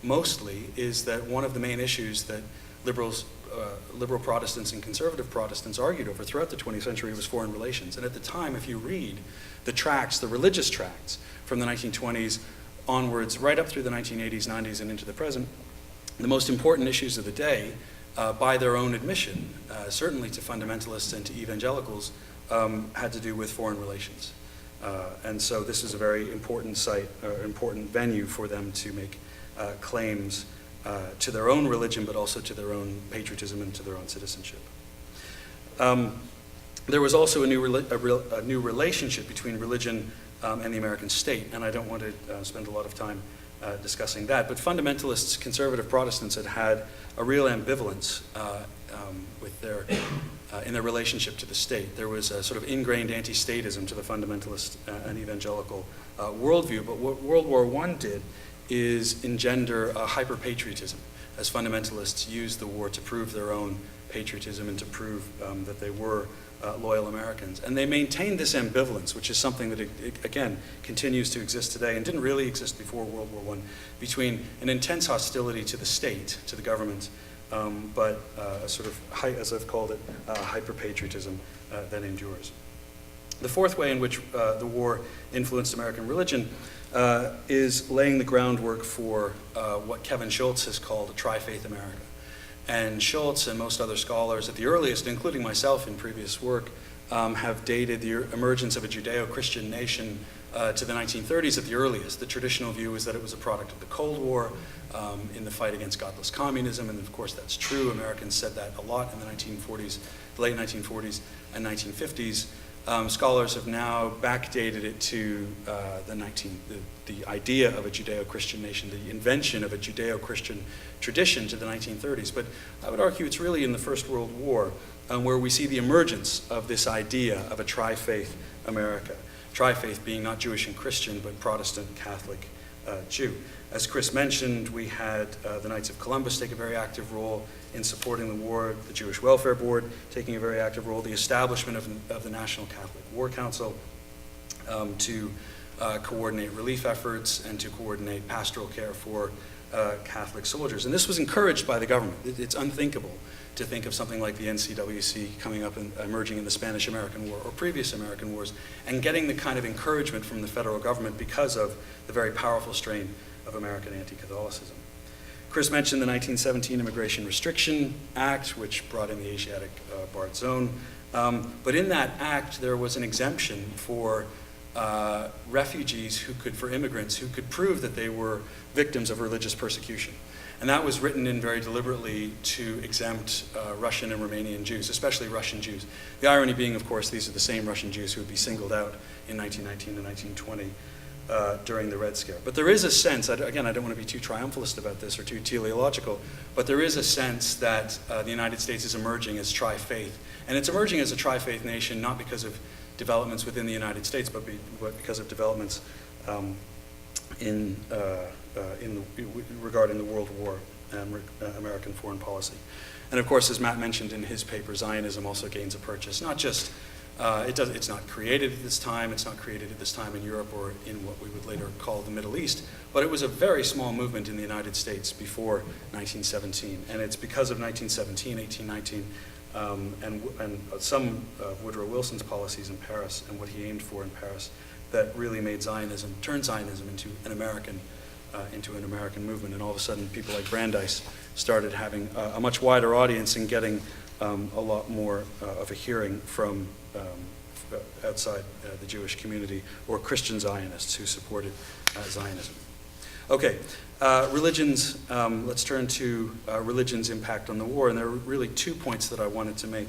mostly is that one of the main issues that liberal Protestants and conservative Protestants argued over throughout the 20th century was foreign relations. And at the time, if you read the tracts, the religious tracts from the 1920s onwards, right up through the 1980s, 90s, and into the present, the most important issues of the day, by their own admission, certainly to fundamentalists and to evangelicals, had to do with foreign relations. And so this is a very important site, important venue for them to make claims to their own religion, but also to their own patriotism and to their own citizenship. There was also a new relationship between religion and the American state, and I don't want to spend a lot of time discussing that, but fundamentalists, conservative Protestants had a real ambivalence with in their relationship to the state. There was a sort of ingrained anti-statism to the fundamentalist and evangelical worldview, but what World War I did is engender a hyper-patriotism, as fundamentalists used the war to prove their own patriotism and to prove that they were loyal Americans. And they maintained this ambivalence, which is something that, again, continues to exist today and didn't really exist before World War I, between an intense hostility to the state, to the government, but a sort of, as I've called it, hyper-patriotism that endures. The fourth way in which the war influenced American religion is laying the groundwork for what Kevin Schultz has called a tri-faith America. And Schultz and most other scholars at the earliest, including myself in previous work, have dated the emergence of a Judeo-Christian nation to the 1930s at the earliest. The traditional view is that it was a product of the Cold War in the fight against godless communism, and of course that's true. Americans said that a lot in the 1940s, the late 1940s and 1950s. Scholars have now backdated it to the idea of a Judeo-Christian nation, the invention of a Judeo-Christian tradition to the 1930s. But I would argue it's really in the First World War where we see the emergence of this idea of a tri-faith America. Tri-faith being not Jewish and Christian, but Protestant, Catholic, Jew. As Chris mentioned, we had the Knights of Columbus take a very active role in supporting the war, the Jewish Welfare Board taking a very active role, the establishment of the National Catholic War Council to coordinate relief efforts and to coordinate pastoral care for Catholic soldiers. And this was encouraged by the government. It's unthinkable to think of something like the NCWC coming up and emerging in the Spanish-American War or previous American wars and getting the kind of encouragement from the federal government because of the very powerful strain of American anti-Catholicism. Chris mentioned the 1917 Immigration Restriction Act, which brought in the Asiatic barred zone. But in that act, there was an exemption for refugees for immigrants who could prove that they were victims of religious persecution. And that was written in very deliberately to exempt Russian and Romanian Jews, especially Russian Jews. The irony being, of course, these are the same Russian Jews who would be singled out in 1919 and 1920 during the Red Scare. But there is a sense, again, I don't want to be too triumphalist about this or too teleological, but there is a sense that the United States is emerging as tri-faith. And it's emerging as a tri-faith nation not because of developments within the United States, but because of developments regarding the World War and American foreign policy. And of course, as Matt mentioned in his paper, Zionism also gains a purchase, not just It's not created at this time. It's not created at this time in Europe or in what we would later call the Middle East. But it was a very small movement in the United States before 1917. And it's because of 1917, 1819, and some of Woodrow Wilson's policies in Paris and what he aimed for in Paris that really made Zionism, turned Zionism into an American movement. And all of a sudden, people like Brandeis started having a much wider audience and getting a lot more of a hearing from outside the Jewish community or Christian Zionists who supported Zionism. Okay, religions, let's turn to religion's impact on the war, and there are really 2 points that I wanted to make.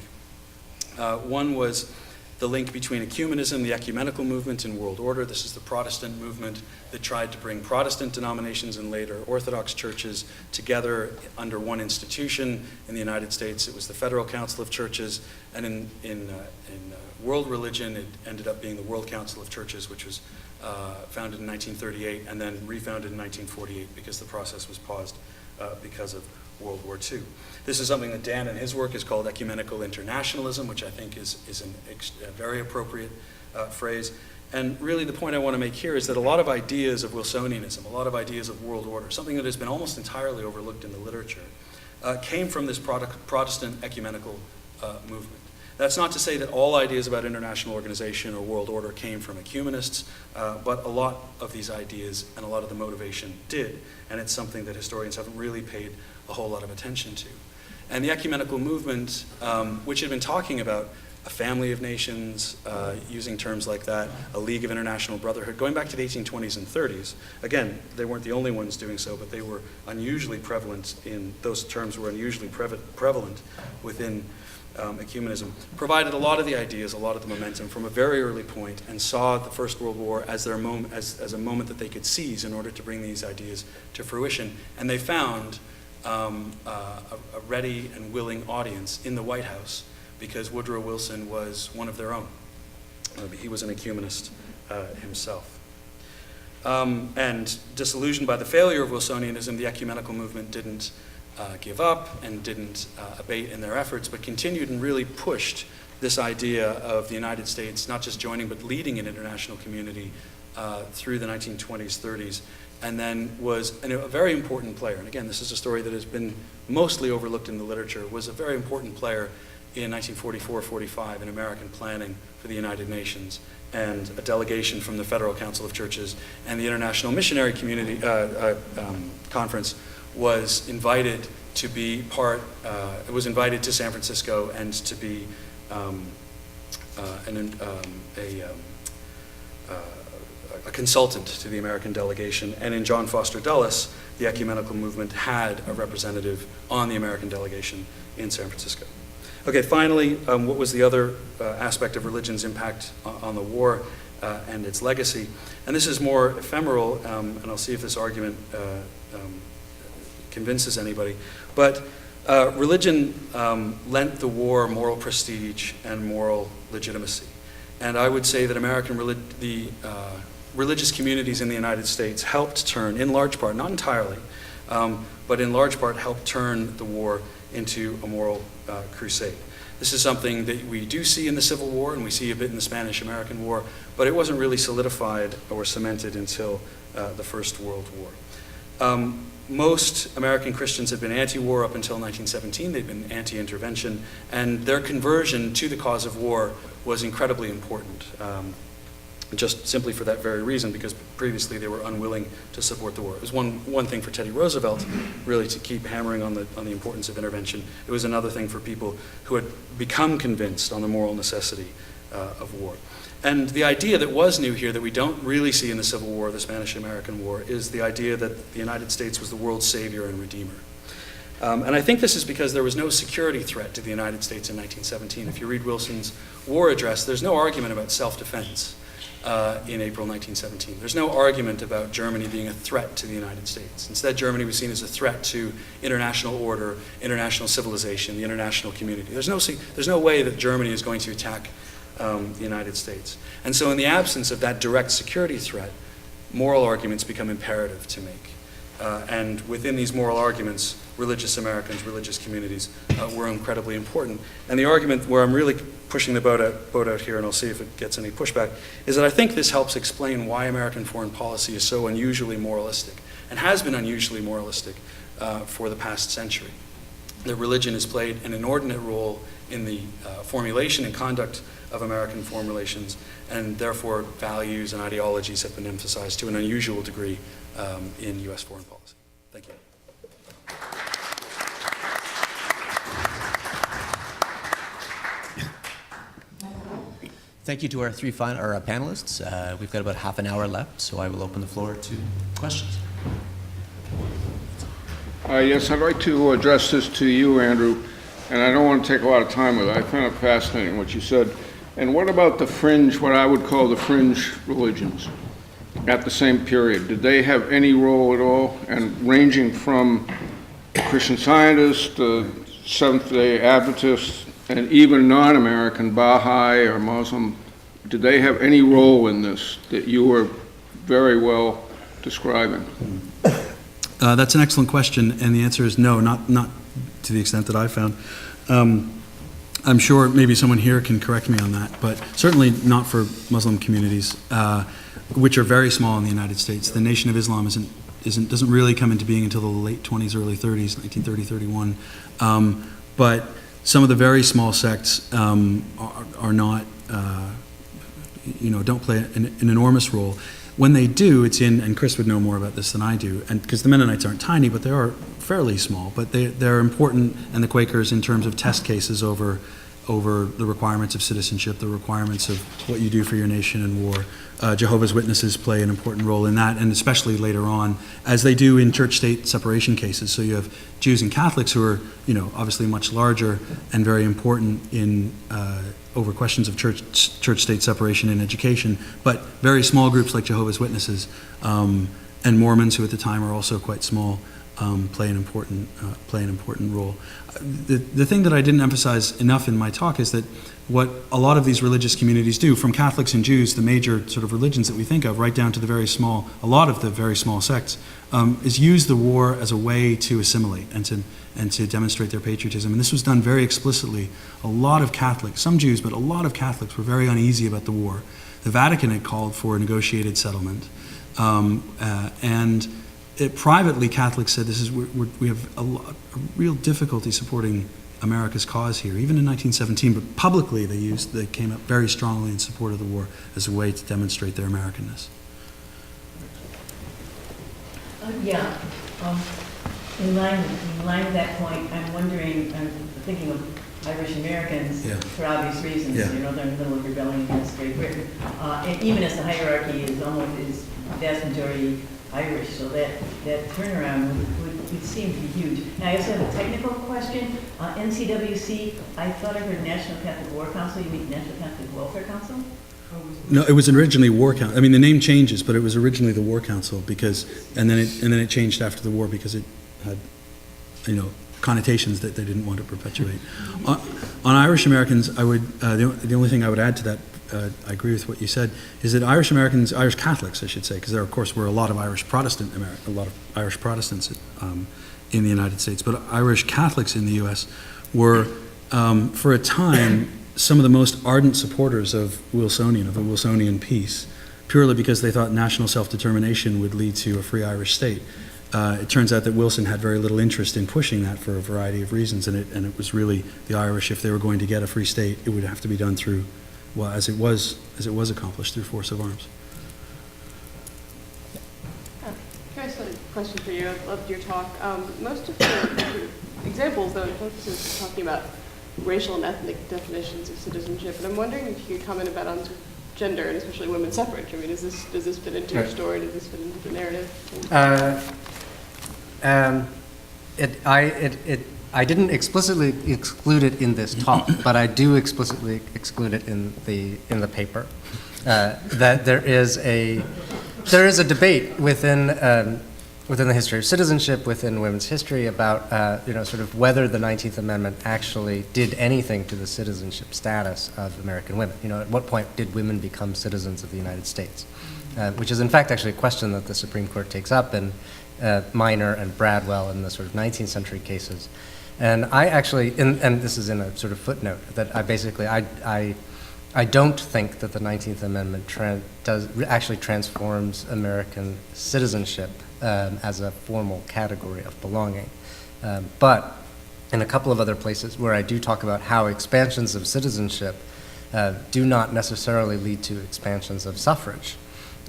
One was the link between ecumenism, the ecumenical movement, and world order. This is the Protestant movement that tried to bring Protestant denominations and later Orthodox churches together under one institution. In the United States, it was the Federal Council of Churches, and in world religion, it ended up being the World Council of Churches, which was founded in 1938 and then refounded in 1948 because the process was paused because of World War II. This is something that Dan and his work is called ecumenical internationalism, which I think is a very appropriate phrase. And really the point I want to make here is that a lot of ideas of Wilsonianism, a lot of ideas of world order, something that has been almost entirely overlooked in the literature, came from this Protestant ecumenical movement. That's not to say that all ideas about international organization or world order came from ecumenists, but a lot of these ideas and a lot of the motivation did, and it's something that historians haven't really paid a whole lot of attention to. And the ecumenical movement, which had been talking about a family of nations, using terms like that, a league of international brotherhood, going back to the 1820s and 30s. Again, they weren't the only ones doing so, but they were unusually prevalent those terms were unusually prevalent within ecumenism, provided a lot of the ideas, a lot of the momentum from a very early point, and saw the First World War as a moment that they could seize in order to bring these ideas to fruition. And they found a ready and willing audience in the White House because Woodrow Wilson was one of their own. He was an ecumenist himself. And disillusioned by the failure of Wilsonianism, the ecumenical movement didn't give up and didn't abate in their efforts, but continued and really pushed this idea of the United States not just joining but leading an international community through the 1920s, 30s, and then was a very important player. And again, this is a story that has been mostly overlooked in the literature, was a very important player in 1944-45 in American planning for the United Nations, and a delegation from the Federal Council of Churches and the International Missionary Community Conference was invited to be was invited to San Francisco and to be a consultant to the American delegation. And in John Foster Dulles, the ecumenical movement had a representative on the American delegation in San Francisco. Okay, finally, what was the other aspect of religion's impact on the war and its legacy? And this is more ephemeral, and I'll see if this argument convinces anybody. But religion lent the war moral prestige and moral legitimacy. And I would say that the religious communities in the United States helped turn, in large part, not entirely, but in large part helped turn the war into a moral crusade. This is something that we do see in the Civil War, and we see a bit in the Spanish-American War, but it wasn't really solidified or cemented until the First World War. Most American Christians had been anti-war up until 1917. They'd been anti-intervention, and their conversion to the cause of war was incredibly important, just simply for that very reason, because previously they were unwilling to support the war. It was one thing for Teddy Roosevelt, really, to keep hammering on the importance of intervention. It was another thing for people who had become convinced on the moral necessity of war. And the idea that was new here that we don't really see in the Civil War, the Spanish-American War, is the idea that the United States was the world's savior and redeemer. And I think this is because there was no security threat to the United States in 1917. If you read Wilson's war address, there's no argument about self-defense in April 1917. There's no argument about Germany being a threat to the United States. Instead, Germany was seen as a threat to international order, international civilization, the international community. There's no way that Germany is going to attack the United States. And so in the absence of that direct security threat, moral arguments become imperative to make. And within these moral arguments, religious Americans, religious communities were incredibly important. And the argument where I'm really pushing the boat out here, and I'll see if it gets any pushback, is that I think this helps explain why American foreign policy is so unusually moralistic, and has been unusually moralistic for the past century. That religion has played an inordinate role in the formulation and conduct of American foreign relations, and therefore values and ideologies have been emphasized to an unusual degree in U.S. foreign policy. Thank you. Thank you to our three panelists. We've got about half an hour left, so I will open the floor to questions. Yes, I'd like to address this to you, Andrew, and I don't want to take a lot of time with it. I find it fascinating what you said. And what about the fringe, what I would call the fringe religions at the same period? Did they have any role at all? And ranging from Christian Scientists, Seventh-day Adventists, and even non-American Baha'i or Muslim, did they have any role in this that you were very well describing? That's an excellent question, and the answer is no, not to the extent that I found. I'm sure maybe someone here can correct me on that, but certainly not for Muslim communities, which are very small in the United States. The Nation of Islam doesn't really come into being until the late 20s, early 30s, 1930, 31. But some of the very small sects are not, don't play an enormous role. When they do, it's in, and Chris would know more about this than I do, and because the Mennonites aren't tiny, but they are fairly small, but they're important, and the Quakers in terms of test cases over the requirements of citizenship, the requirements of what you do for your nation in war. Jehovah's Witnesses play an important role in that, and especially later on, as they do in church-state separation cases. So you have Jews and Catholics who are, obviously much larger and very important in over questions of church-state separation in education, but very small groups like Jehovah's Witnesses and Mormons, who at the time are also quite small, play an important role. The thing that I didn't emphasize enough in my talk is that what a lot of these religious communities do, from Catholics and Jews, the major sort of religions that we think of, right down to a lot of the very small sects, is use the war as a way to assimilate and to demonstrate their patriotism. And this was done very explicitly. A lot of Catholics, some Jews, but a lot of Catholics were very uneasy about the war. The Vatican had called for a negotiated settlement, and privately, Catholics said we have a real difficulty supporting America's cause here, even in 1917. But publicly, they came up very strongly in support of the war as a way to demonstrate their Americanness. In line with that point, I'm thinking of Irish Americans for obvious reasons. Yeah. They're in the middle of rebellion against Great Britain, and even as the hierarchy is vast majority Irish, so that turnaround would seem to be huge. Now, I also have a technical question. NCWC, I thought I heard National Catholic War Council. You mean National Catholic Welfare Council? No, it was originally War Council. I mean, the name changes, but it was originally the War Council and then it changed after the war because it had, connotations that they didn't want to perpetuate. On Irish Americans, I would the only thing I would add to that. I agree with what you said, is that Irish Catholics, I should say, because there, of course, were a lot of Irish Protestants in the United States, but Irish Catholics in the U.S. were, for a time, some of the most ardent supporters of a Wilsonian peace, purely because they thought national self-determination would lead to a free Irish state. It turns out that Wilson had very little interest in pushing that for a variety of reasons, and it was really the Irish, if they were going to get a free state, it would have to be done through, as it was accomplished, through force of arms. Can I ask a question for you? I loved your talk. Most of your examples, though, focuses talking about racial and ethnic definitions of citizenship, and I'm wondering if you could comment about on gender and especially women's suffrage. I mean, does this fit into your story? Does this fit into the narrative? I didn't explicitly exclude it in this talk, but I do explicitly exclude it in the paper. That there is a debate within the history of citizenship, within women's history, about sort of whether the 19th Amendment actually did anything to the citizenship status of American women. At what point did women become citizens of the United States? Which is in fact actually a question that the Supreme Court takes up Minor and Bradwell in the sort of 19th century cases. And I actually, and this is in a sort of footnote, that I don't think that the 19th Amendment actually transforms American citizenship as a formal category of belonging. But in a couple of other places where I do talk about how expansions of citizenship do not necessarily lead to expansions of suffrage.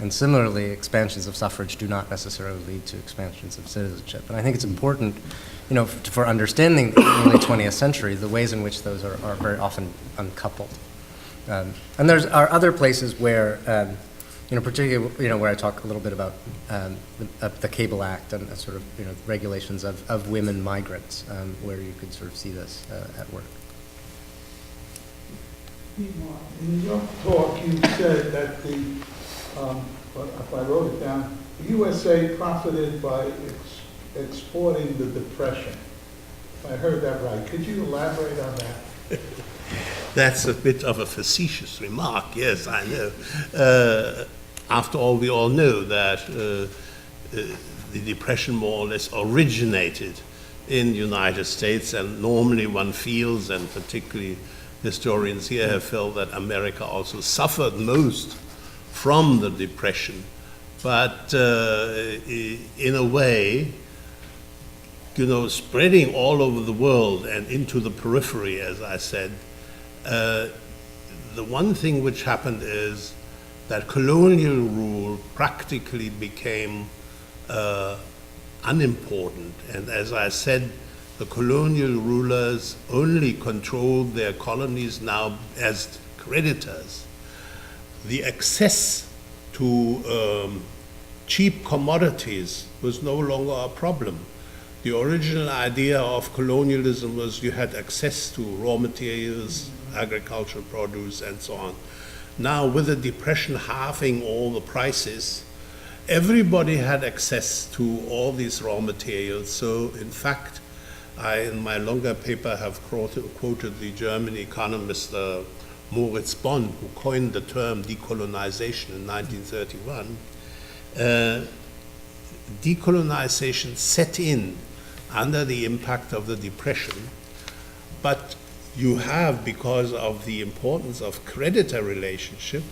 And similarly, expansions of suffrage do not necessarily lead to expansions of citizenship. And I think it's important, for understanding the early 20th century, the ways in which those are very often uncoupled. And there are other places where, particularly, where I talk a little bit about the Cable Act and sort of, regulations of women migrants, where you could sort of see this at work. In your talk, you said that if I wrote it down, the USA profited by exporting the Depression. If I heard that right, could you elaborate on that? That's a bit of a facetious remark, yes, I know. After all, we all know that the Depression more or less originated in the United States, and normally one feels, and particularly historians here have felt, that America also suffered most from the Depression. But in a way, spreading all over the world and into the periphery, as I said, the one thing which happened is that colonial rule practically became unimportant. And as I said, the colonial rulers only controlled their colonies now as creditors. The access to cheap commodities was no longer a problem. The original idea of colonialism was you had access to raw materials, agricultural produce, and so on. Now, with the Depression halving all the prices, everybody had access to all these raw materials. So, in fact, I, in my longer paper, have quoted the German economist Moritz Bond, who coined the term decolonization in 1931. Decolonization set in under the impact of the Depression, but you have, because of the importance of creditor relationship,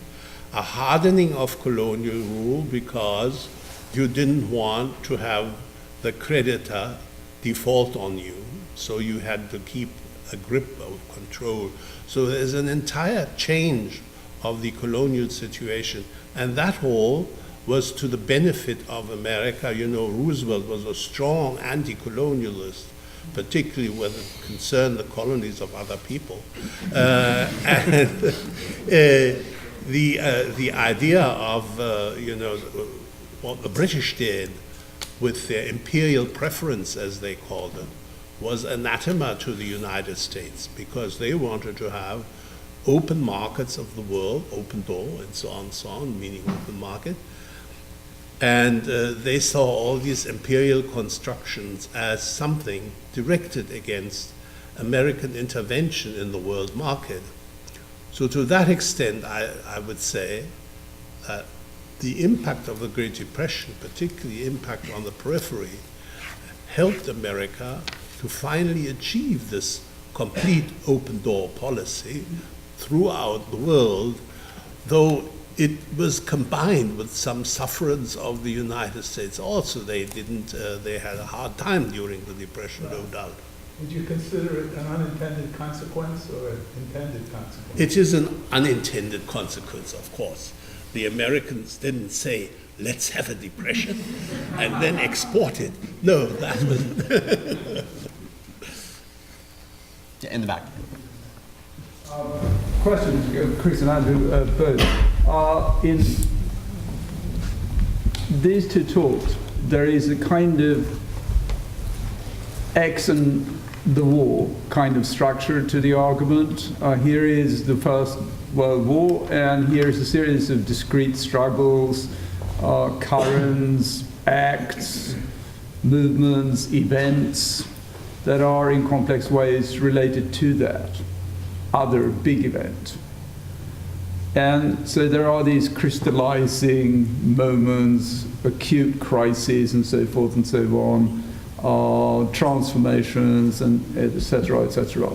a hardening of colonial rule, because you didn't want to have the creditor default on you, so you had to keep a grip of control. So there's an entire change of the colonial situation, and that all was to the benefit of America. Roosevelt was a strong anti-colonialist, particularly when it concerned the colonies of other people. And the idea of, what the British did with their imperial preference, as they called it, was anathema to the United States, because they wanted to have open markets of the world, open door, and so on, meaning open market. And they saw all these imperial constructions as something directed against American intervention in the world market. So to that extent, I would say that the impact of the Great Depression, particularly impact on the periphery, helped America to finally achieve this complete open door policy throughout the world, though it was combined with some sufferance of the United States also. They had a hard time during the Depression, no doubt. Would you consider it an unintended consequence or an intended consequence? It is an unintended consequence, of course. The Americans didn't say, let's have a depression and then export it. No, that was... In the back. Questions, Chris and Andrew, both. In these two talks, there is a kind of X and the war kind of structure to the argument. Here is the First World War, and here is a series of discrete struggles, currents, acts, movements, events that are in complex ways related to that other big event. And so there are these crystallizing moments, acute crises and so forth and so on, transformations and et cetera, et cetera.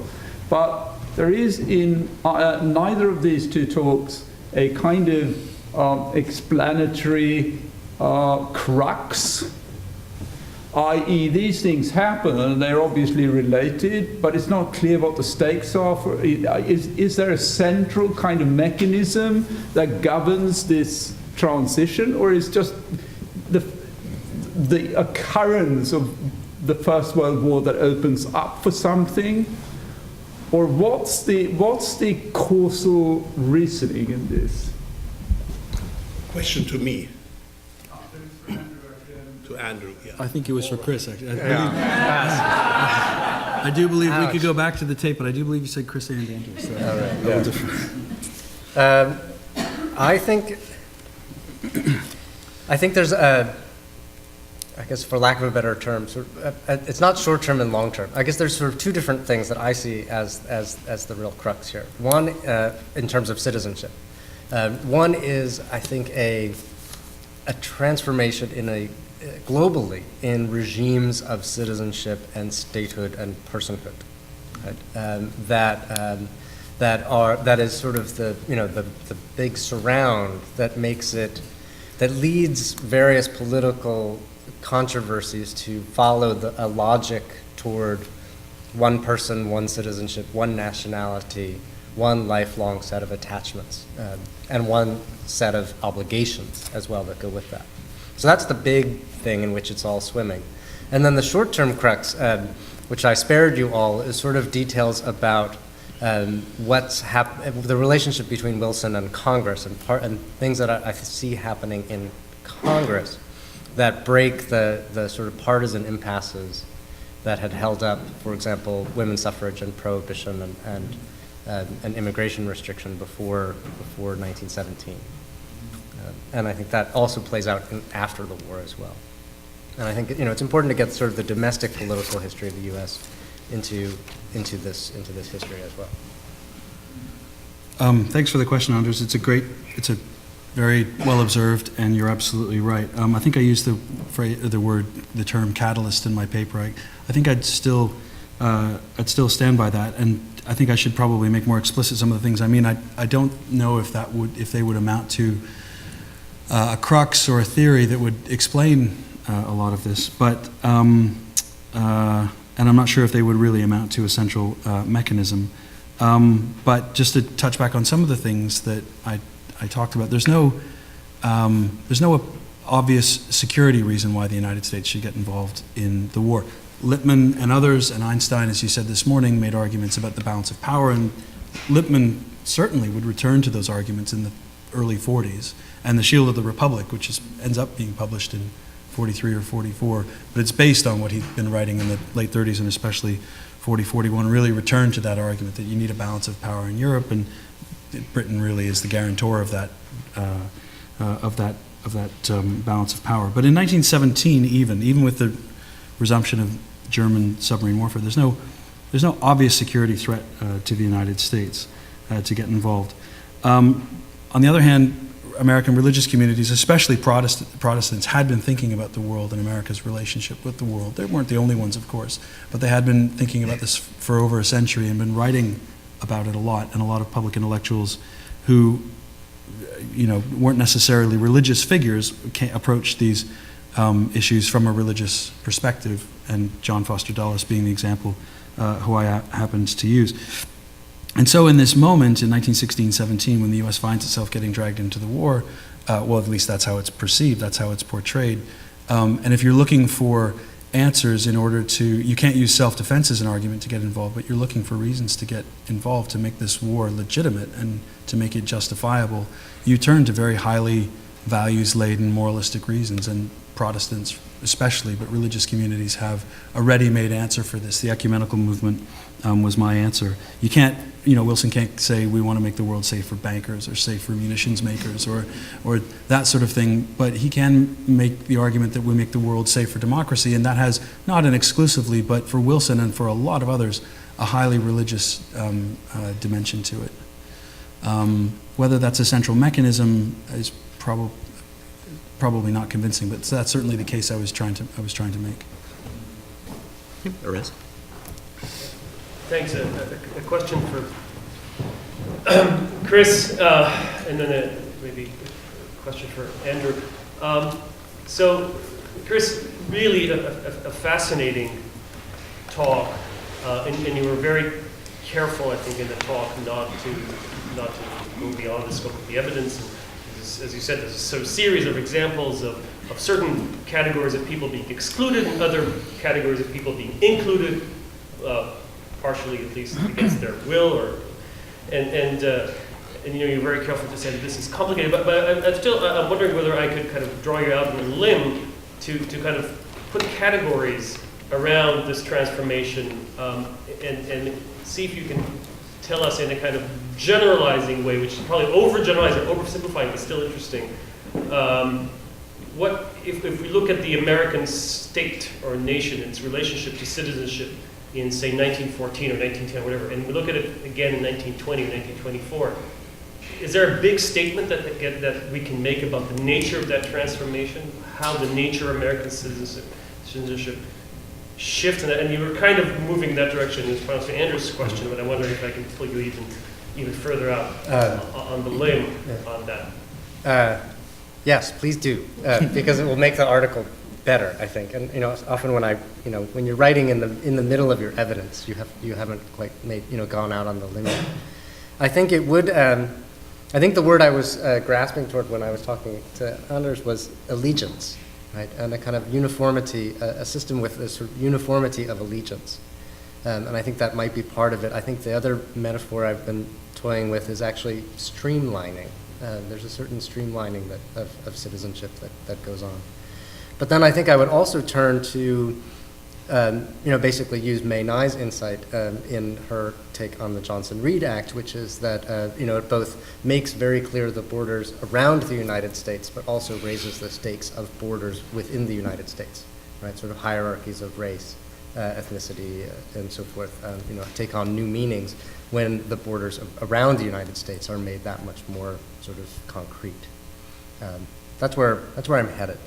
But there is in neither of these two talks a kind of explanatory crux, i.e. these things happen and they're obviously related, but it's not clear what the stakes are. Is there a central kind of mechanism that governs this transition, or is just the occurrence of the First World War that opens up for something? Or what's the causal reasoning in this? Question to me. To Andrew, yeah. I think it was for Chris, actually. I do believe we could go back to the tape, but I do believe you said Chris and Andrew. So All right, yeah. I think there's I guess for lack of a better term, it's not short-term and long-term. I guess there's sort of two different things that I see as the real crux here. One, in terms of citizenship. One is, I think, a transformation globally in regimes of citizenship and statehood and personhood, right? That is sort of the big surround that leads various political controversies to follow a logic toward one person, one citizenship, one nationality, one lifelong set of attachments, and one set of obligations as well that go with that. So that's the big thing in which it's all swimming. And then the short-term crux, which I spared you all, is sort of details about the relationship between Wilson and Congress and things that I see happening in Congress that break the sort of partisan impasses that had held up, for example, women's suffrage and prohibition and immigration restriction before 1917. And I think that also plays out after the war as well. And I think it's important to get sort of the domestic political history of the U.S. into this history as well. Thanks for the question, Anders. It's a very well observed, and you're absolutely right. I think I used the term catalyst in my paper. I think I'd still stand by that, and I think I should probably make more explicit some of the things I mean. I don't know if they would amount to a crux or a theory that would explain a lot of this, but and I'm not sure if they would really amount to a central mechanism. But just to touch back on some of the things that I talked about, there's no obvious security reason why the United States should get involved in the war. Lippmann and others, and Einstein, as you said this morning, made arguments about the balance of power, and Lippmann certainly would return to those arguments in the early 40s, and The Shield of the Republic, which ends up being published in 43 or 44, but it's based on what he'd been writing in the late 30s and especially 40, 41, really returned to that argument that you need a balance of power in Europe, and Britain really is the guarantor of that balance of power. But in 1917, even with the resumption of German submarine warfare, there's no obvious security threat to the United States to get involved. On the other hand, American religious communities, especially Protestants, had been thinking about the world and America's relationship with the world. They weren't the only ones, of course, but they had been thinking about this for over a century and been writing about it a lot, and a lot of public intellectuals who weren't necessarily religious figures approached these issues from a religious perspective, and John Foster Dulles being the example who I happened to use. And so in this moment, in 1916-17, when the U.S. finds itself getting dragged into the war, well, at least that's how it's perceived, that's how it's portrayed. And if you're looking for answers you can't use self-defense as an argument to get involved, but you're looking for reasons to get involved, to make this war legitimate and to make it justifiable, you turn to very highly values-laden, moralistic reasons, and Protestants especially, but religious communities have a ready-made answer for this. The ecumenical movement was my answer. You can't, Wilson can't say we want to make the world safe for bankers or safe for munitions makers or that sort of thing, but he can make the argument that we make the world safe for democracy, and that has not an exclusively, but for Wilson and for a lot of others, a highly religious dimension to it. whether that's a central mechanism is probably not convincing, but that's certainly the case I was trying to make. Ariz? Thanks. A question for Chris, and then maybe a question for Andrew. So, Chris, really a fascinating talk, and you were very careful, I think, in the talk not to go beyond the scope of the evidence. And as you said, there's a sort of series of examples of certain categories of people being excluded and other categories of people being included, partially at least against their will, and you're very careful to say that this is complicated. But I'm wondering whether I could kind of draw you out on a limb to kind of put categories around this transformation, and see if you can tell us in a kind of generalizing way, which is probably overgeneralizing or oversimplifying, but still interesting. What if we look at the American state or nation, its relationship to citizenship in, say, 1914 or 1910, whatever, and we look at it again in 1920 or 1924, is there a big statement that we can make about the nature of that transformation, how the nature of American citizenship shifts? And you were kind of moving that direction in response to Andrew's question, but I wonder if I can pull you even further out on the limb on that. Yes, please do, because it will make the article better, I think. And often when you're writing in the middle of your evidence, you haven't quite gone out on the limb. I think it would. I think the word I was grasping toward when I was talking to Anders was allegiance, right? And a kind of uniformity, a system with a sort of uniformity of allegiance. And I think that might be part of it. I think the other metaphor I've been toying with is actually streamlining. There's a certain streamlining of citizenship that goes on. But then I think I would also turn to, basically use May Nye's insight in her take on the Johnson-Reed Act, which is that, it both makes very clear the borders around the United States, but also raises the stakes of borders within the United States, right? Sort of hierarchies of race, ethnicity, and so forth, take on new meanings when the borders around the United States are made that much more sort of concrete. That's where I'm headed.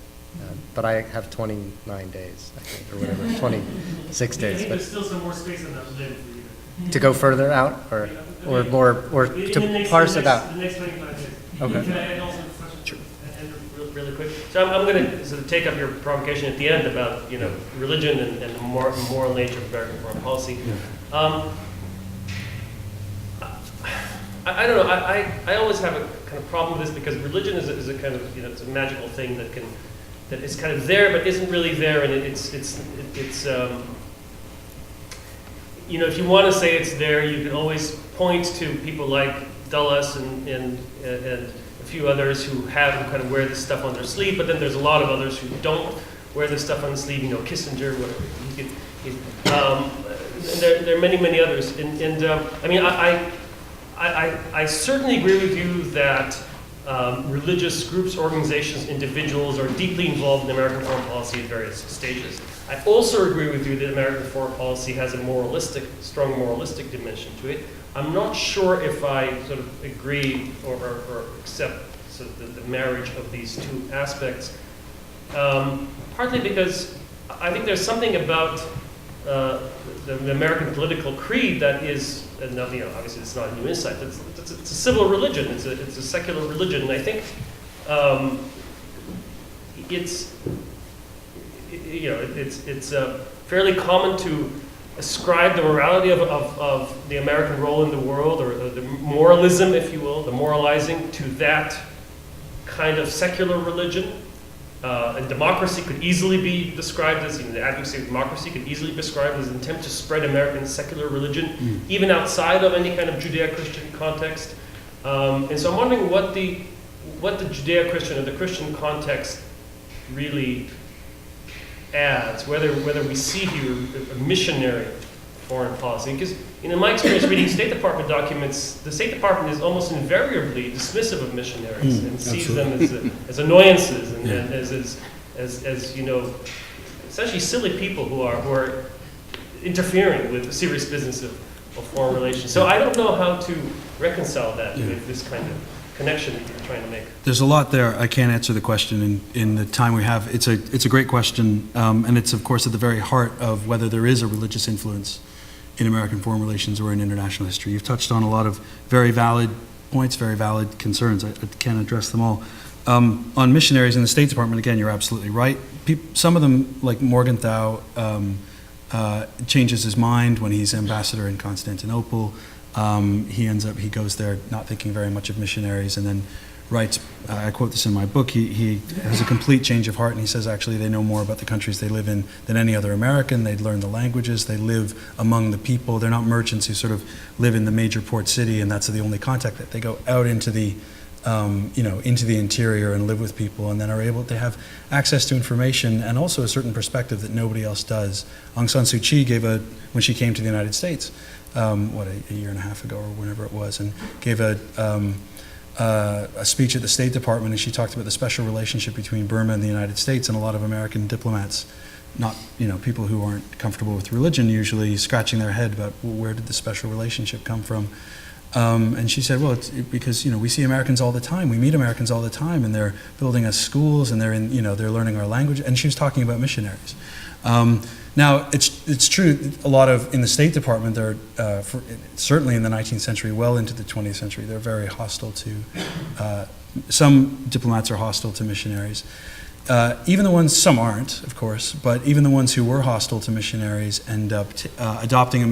But I have 29 days, I think, or whatever, 26 days. I think but there's still some more space on that limb for you to go further out, or to parse it out. The next 25 days. Okay. Can I add also a question? Sure. Really quick. So I'm going to sort of take up your provocation at the end about religion and the moral nature of American foreign policy. Yeah. I don't know. I always have a kind of problem with this because religion is a kind of it's a magical thing that is kind of there but isn't really there, and it's if you want to say it's there, you can always point to people like Dulles and a few others who kind of wear this stuff on their sleeve, but then there's a lot of others who don't wear this stuff on the sleeve. Kissinger, whatever. There are many others, and I mean I certainly agree with you that religious groups, organizations, individuals are deeply involved in American foreign policy at various stages. I also agree with you that American foreign policy has a strong moralistic dimension to it. I'm not sure if I sort of agree or accept sort of the marriage of these two aspects, partly because I think there's something about the American political creed that is, obviously it's not a new insight, it's a civil religion, it's a secular religion, and I think it's fairly common to ascribe the morality of the American role in the world, or the moralism, if you will, the moralizing, to that kind of secular religion. And democracy could easily be described as, the advocacy of democracy could easily be described as an attempt to spread American secular religion, even outside of any kind of Judeo-Christian context. And so I'm wondering what the Judeo-Christian or the Christian context really adds, whether we see here a missionary foreign policy. Because in my experience reading State Department documents, the State Department is almost invariably dismissive of missionaries and sees them as annoyances and as essentially silly people who are interfering with the serious business of foreign relations. So I don't know how to reconcile that with this kind of connection that you're trying to make? There's a lot there. I can't answer the question in the time we have. It's a great question, and it's, of course, at the very heart of whether there is a religious influence in American foreign relations or in international history. You've touched on a lot of very valid points, very valid concerns. I can't address them all. On missionaries in the State Department, again, you're absolutely right. Some of them, like Morgenthau, changes his mind when he's ambassador in Constantinople. He goes there not thinking very much of missionaries, and then writes, I quote this in my book, he has a complete change of heart, and he says actually they know more about the countries they live in than any other American. They learn the languages, they live among the people. They're not merchants who sort of live in the major port city and that's the only contact. That they go out into the into the interior and live with people, and then are able to have access to information and also a certain perspective that nobody else does. Aung San Suu Kyi when she came to the United States, a year and a half ago or whenever it was, and gave a speech at the State Department, and she talked about the special relationship between Burma and the United States, and a lot of American diplomats, not people who aren't comfortable with religion, usually scratching their head about, well, where did the special relationship come from? And she said, well, it's because we see Americans all the time, we meet Americans all the time, and they're building us schools, and they're they're learning our language. And she was talking about missionaries. Now, it's true, a lot in the State Department, they're, certainly in the 19th century, well into the 20th century, they're very hostile to, some diplomats are hostile to missionaries. Even the ones, some aren't, of course, but even the ones who were hostile to missionaries end up adopting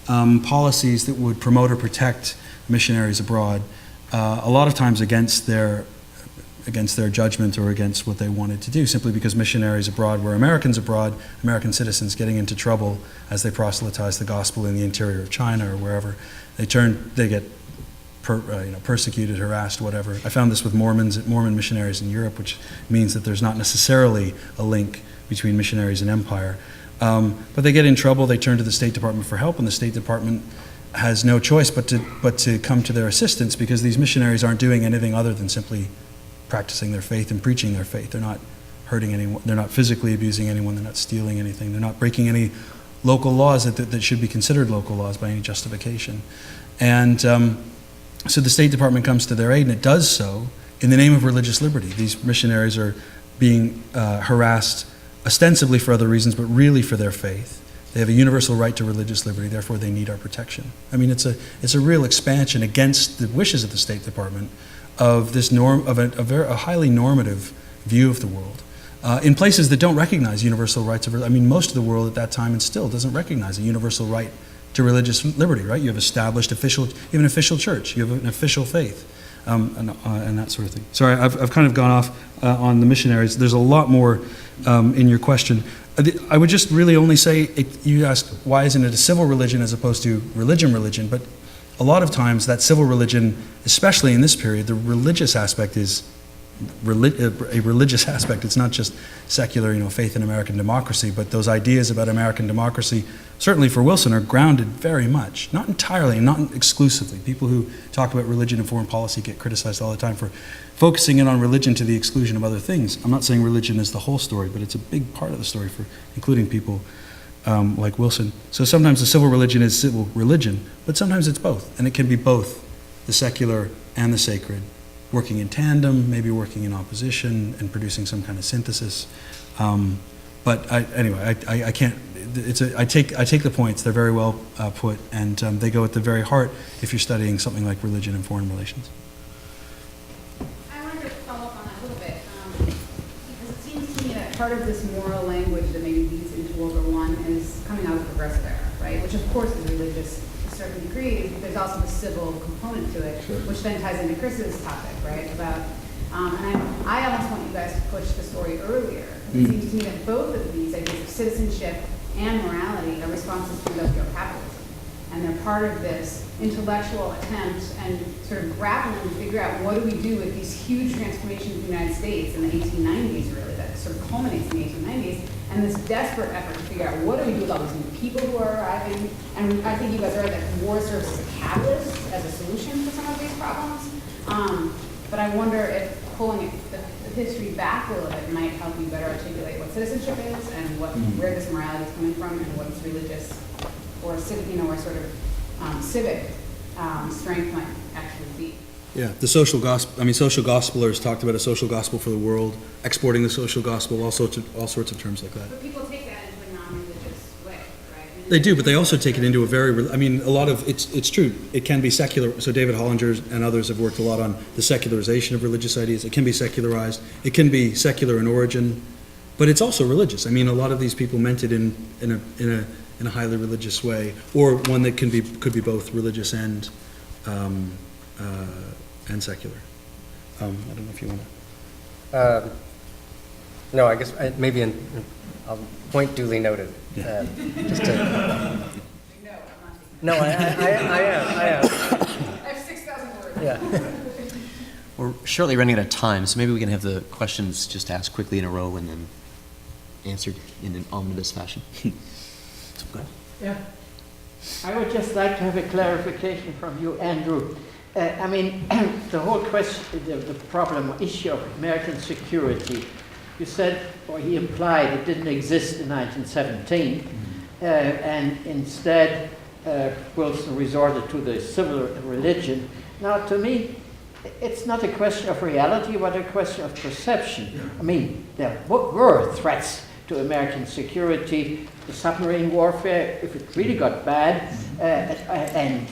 policies that would promote or protect missionaries abroad, a lot of times against their judgment or against what they wanted to do, simply because missionaries abroad were Americans abroad, American citizens getting into trouble as they proselytize the gospel in the interior of China or wherever. They get persecuted, harassed, whatever. I found this with Mormon missionaries in Europe, which means that there's not necessarily a link between missionaries and empire. But they get in trouble, they turn to the State Department for help, and the State Department has no choice but to come to their assistance, because these missionaries aren't doing anything other than simply practicing their faith and preaching their faith. They're not hurting anyone, they're not physically abusing anyone, they're not stealing anything, they're not breaking any local laws that should be considered local laws by any justification. And so the State Department comes to their aid, and it does so in the name of religious liberty. These missionaries are being harassed ostensibly for other reasons, but really for their faith. They have a universal right to religious liberty, therefore they need our protection. I mean, it's a real expansion against the wishes of the State Department of this a highly normative view of the world. In places that don't recognize universal rights of, most of the world at that time and still doesn't recognize a universal right to religious liberty, right? You have established you have an official church, you have an official faith, and that sort of thing. Sorry, I've kind of gone off on the missionaries. There's a lot more in your question. I would just really only say, you asked, why isn't it a civil religion as opposed to religion, but a lot of times that civil religion, especially in this period, the religious aspect is a religious aspect. It's not just secular, faith in American democracy, but those ideas about American democracy, certainly for Wilson, are grounded very much, not entirely and not exclusively. People who talk about religion and foreign policy get criticized all the time for focusing in on religion to the exclusion of other things. I'm not saying religion is the whole story, but it's a big part of the story for including people like Wilson. So sometimes the civil religion is civil religion, but sometimes it's both, and it can be both the secular and the sacred, working in tandem, maybe working in opposition and producing some kind of synthesis. But I can't. I take the points. They're very well put, and they go at the very heart if you're studying something like religion and foreign relations. I wanted to follow up on that a little bit, because it seems to me that part of this moral language that maybe leads into World War I is coming out of the Progressive Era, right? Which of course is religious to a certain degree, but there's also the civil component to it, sure, which then ties into Chris's topic, right? About, and I almost want you guys to push the story earlier. It seems to me that both of these ideas of citizenship and morality are responses to industrial capitalism. And they're part of this intellectual attempt and sort of grappling to figure out what do we do with these huge transformations in the United States in the 1890s, really, that sort of culminates in the 1890s, and this desperate effort to figure out what do we do with all these new people who are arriving. And I think you guys are right that war serves as a catalyst, as a solution to some of these problems. But I wonder if pulling the history back a little bit might help you better articulate what citizenship is and where this morality is coming from and what its religious or civic, or sort of civic strength might actually be. Yeah, the social gospel, I mean, social gospelers talked about a social gospel for the world, exporting the social gospel, all sorts of terms like that. But people take that into a non-religious way, right? I mean, They do, but they also take it into a very, I mean, a lot of, it's true, it can be secular, so David Hollinger and others have worked a lot on the secularization of religious ideas. It can be secularized, it can be secular in origin, but it's also religious. I mean, a lot of these people meant it in a highly religious way, or one that could be both religious and secular. I don't know if you want to. No, I guess I'll point duly noted. Just to, no, I am. I have 6,000 words. Yeah. We're shortly running out of time, so maybe we can have the questions just asked quickly in a row and then answered in an omnibus fashion. So go ahead. Yeah. I would just like to have a clarification from you, Andrew. I mean, the whole question, the problem, issue of American security, you said, or he implied, it didn't exist in 1917, and instead Wilson resorted to the civil religion. Now, to me, it's not a question of reality, but a question of perception. I mean, there were threats to American security, the submarine warfare, if it really got bad, and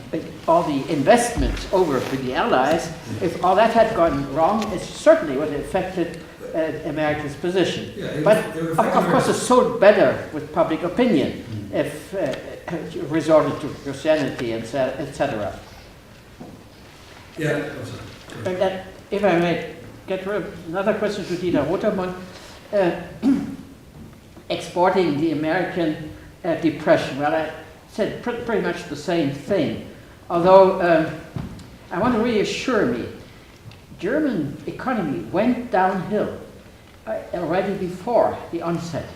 all the investments over to the Allies, if all that had gone wrong, it certainly would have affected America's position. But of course, it's sold better with public opinion if resorted to Christianity, etc. Yeah. And if I may get another question to Dieter Rothermund, exporting the American depression. Well, I said pretty much the same thing. Although I want to reassure me, German economy went downhill already before the onset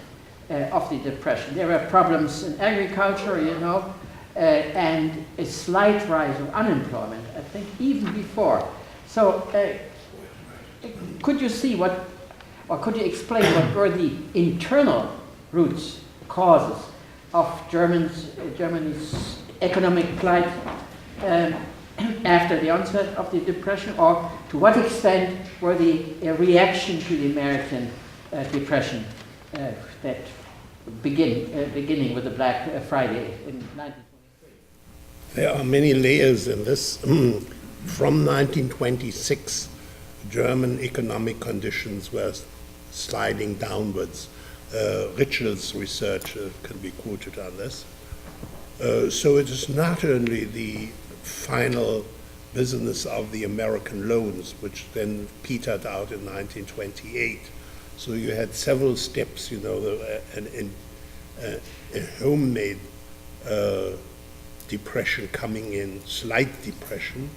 of the depression. There were problems in agriculture, you know, and a slight rise of unemployment, I think, even before. So could you see or could you explain what were the internal roots, causes of Germany's economic plight after the onset of the Depression, or to what extent were the reaction to the American Depression that beginning with the Black Friday in 1923? There are many layers in this. From 1926, German economic conditions were sliding downwards. Richel's research can be quoted on this. So it is not only the final business of the American loans, which then petered out in 1928. So you had several steps, you know, a homemade depression coming in, slight depression.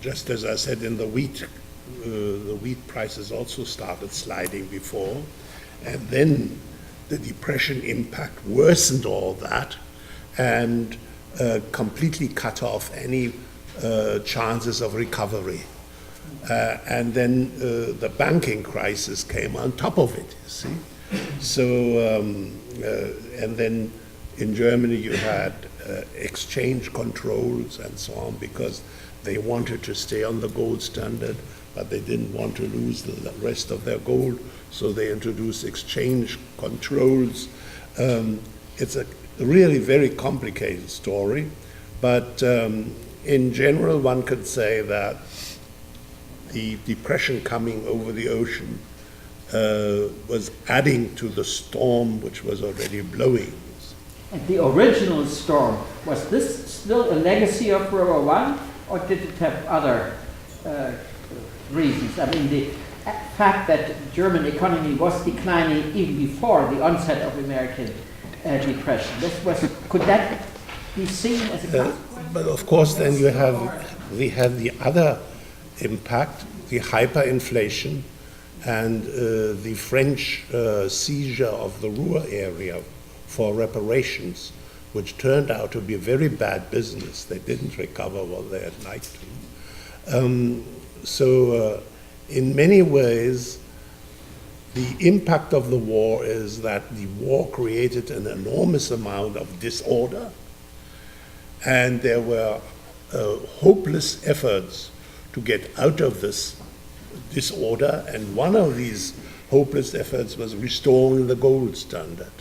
Just as I said, in the wheat prices also started sliding before. And then the depression impact worsened all that and completely cut off any chances of recovery. And then the banking crisis came on top of it, you see. So, and then in Germany you had exchange controls and so on, because they wanted to stay on the gold standard, but they didn't want to lose the rest of their gold, so they introduced exchange controls. It's a really very complicated story, but in general one could say that the depression coming over the ocean was adding to the storm which was already blowing. And the original storm, was this still a legacy of World War I, or did it have other reasons? I mean, the fact that German economy was declining even before the onset of American depression, could that be seen as a consequence? But of course then we have the other impact, the hyperinflation and the French seizure of the Ruhr area for reparations, which turned out to be a very bad business. They didn't recover what they had liked to. So in many ways, the impact of the war is that the war created an enormous amount of disorder, and there were hopeless efforts to get out of this disorder, and one of these hopeless efforts was restoring the gold standard,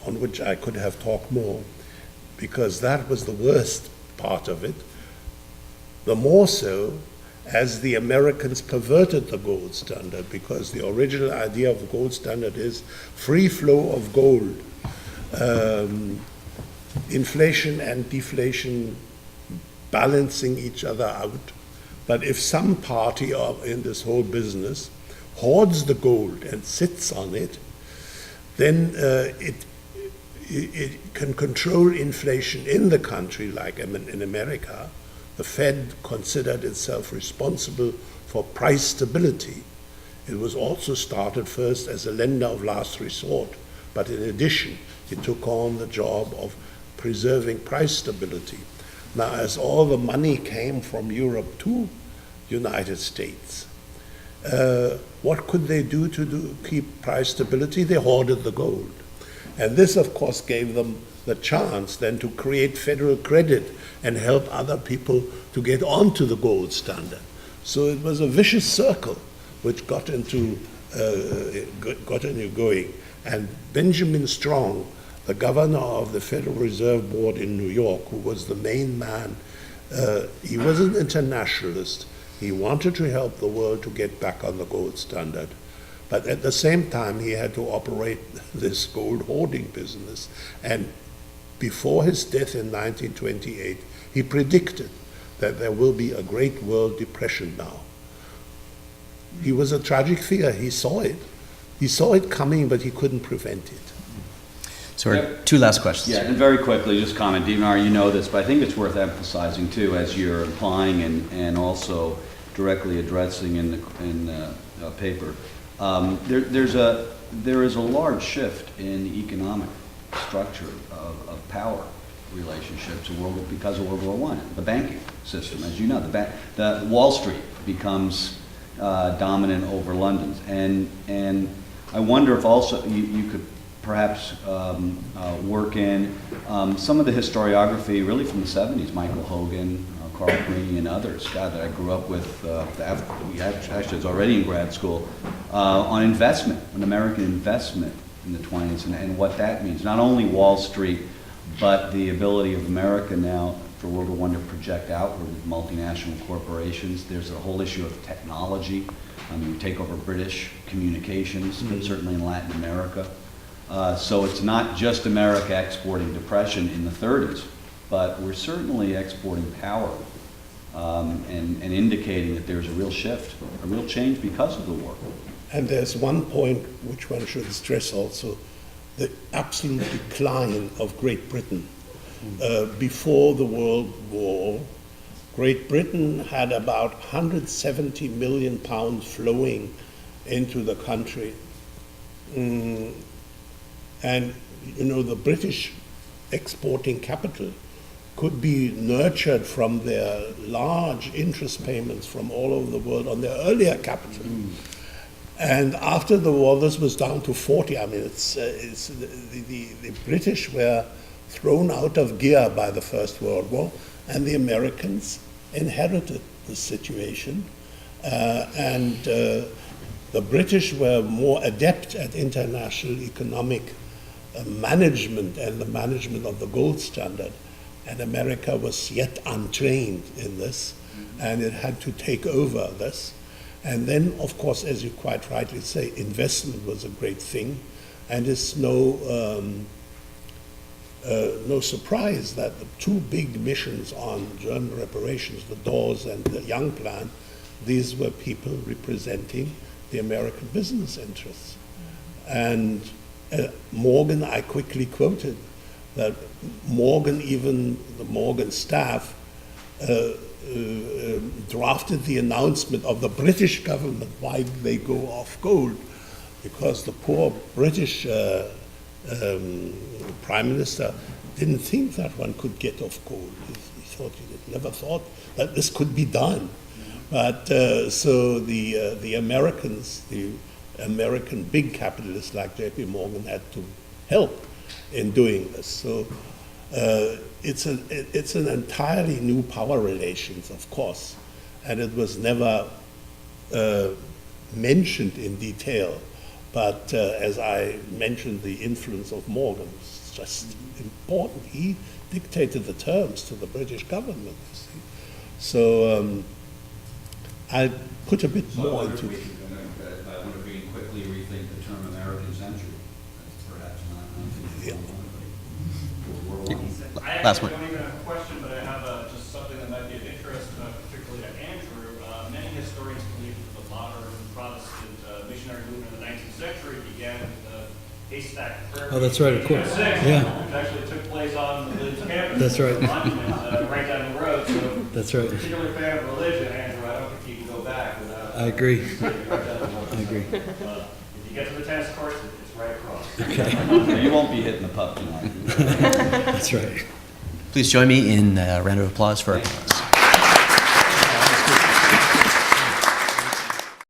on which I could have talked more, because that was the worst part of it. The more so as the Americans perverted the gold standard, because the original idea of the gold standard is free flow of gold, inflation and deflation balancing each other out. But if some party in this whole business hoards the gold and sits on it, then it can control inflation in the country, like in America. The Fed considered itself responsible for price stability. It was also started first as a lender of last resort, but in addition, it took on the job of preserving price stability. Now, as all the money came from Europe to United States, what could they do to keep price stability? They hoarded the gold. And this, of course, gave them the chance then to create federal credit and help other people to get onto the gold standard. So it was a vicious circle which got into going. And Benjamin Strong, the governor of the Federal Reserve Board in New York, who was the main man, he was an internationalist. He wanted to help the world to get back on the gold standard. But at the same time, he had to operate this gold hoarding business. And before his death in 1928, he predicted that there will be a great world depression now. He was a tragic figure. He saw it. He saw it coming, but he couldn't prevent it. So our two last questions. Yeah, and very quickly, just comment, Dietmar, you know this, but I think it's worth emphasizing too, as you're implying and also directly addressing in the paper. There is a large shift in the economic structure of power relationships because of World War I. The banking system, as you know, the Wall Street becomes dominant over London's, and I wonder if also you could perhaps work in some of the historiography really from the 70s, Michael Hogan, Carl Green, and others, that I grew up with, actually was already in grad school, on investment, an American investment in the 20s, and what that means. Not only Wall Street, but the ability of America now for World War I to project outward with multinational corporations. There's a whole issue of technology. I mean, you take over British communications, but certainly in Latin America. So it's not just America exporting depression in the 30s, but we're certainly exporting power and indicating that there's a real shift, a real change because of the war. And there's one point which one should stress also, the absolute decline of Great Britain. Before the World War, Great Britain had about 170 million pounds flowing into the country. And, you know, the British exporting capital could be nurtured from their large interest payments from all over the world on their earlier capital. And after the war, this was down to 40. I mean, the British were thrown out of gear by the First World War, and the Americans inherited the situation. The British were more adept at international economic management and the management of the gold standard. And America was yet untrained in this, and it had to take over this. And then, of course, as you quite rightly say, investment was a great thing, and it's no surprise that the two big missions on German reparations, the Dawes and the Young Plan, these were people representing the American business interests. And Morgan, I quickly quoted that Morgan, even the Morgan staff, drafted the announcement of the British government, why did they go off gold? Because the poor British Prime Minister didn't think that one could get off gold. He never thought that this could be done. But so the Americans, the American big capitalists like J.P. Morgan had to help in doing this. So it's an entirely new power relations, of course. and it was never mentioned in detail. But as I mentioned, the influence of Morgan was just important. He dictated the terms to the British government, you see. So I put a bit more into it. I wonder if we can quickly rethink the term American century. That's perhaps not Yeah. I Last actually one. don't even have a question, but I have just something that might be of interest, particularly to Andrew. Many historians believe that the modern Protestant missionary movement in the 19th century began with the Haystack Prayer. Oh, that's right, of course. 1806, Yeah. Which actually took place on the Leeds campus. That's right. The monument, right down the road. So, That's right. particularly a fan of religion, Andrew, I don't think you can go back without. I agree. I agree. If you get to the tennis courts, it's right across. You won't be hitting the puck tonight. That's right. Please join me in a round of applause for our panelists.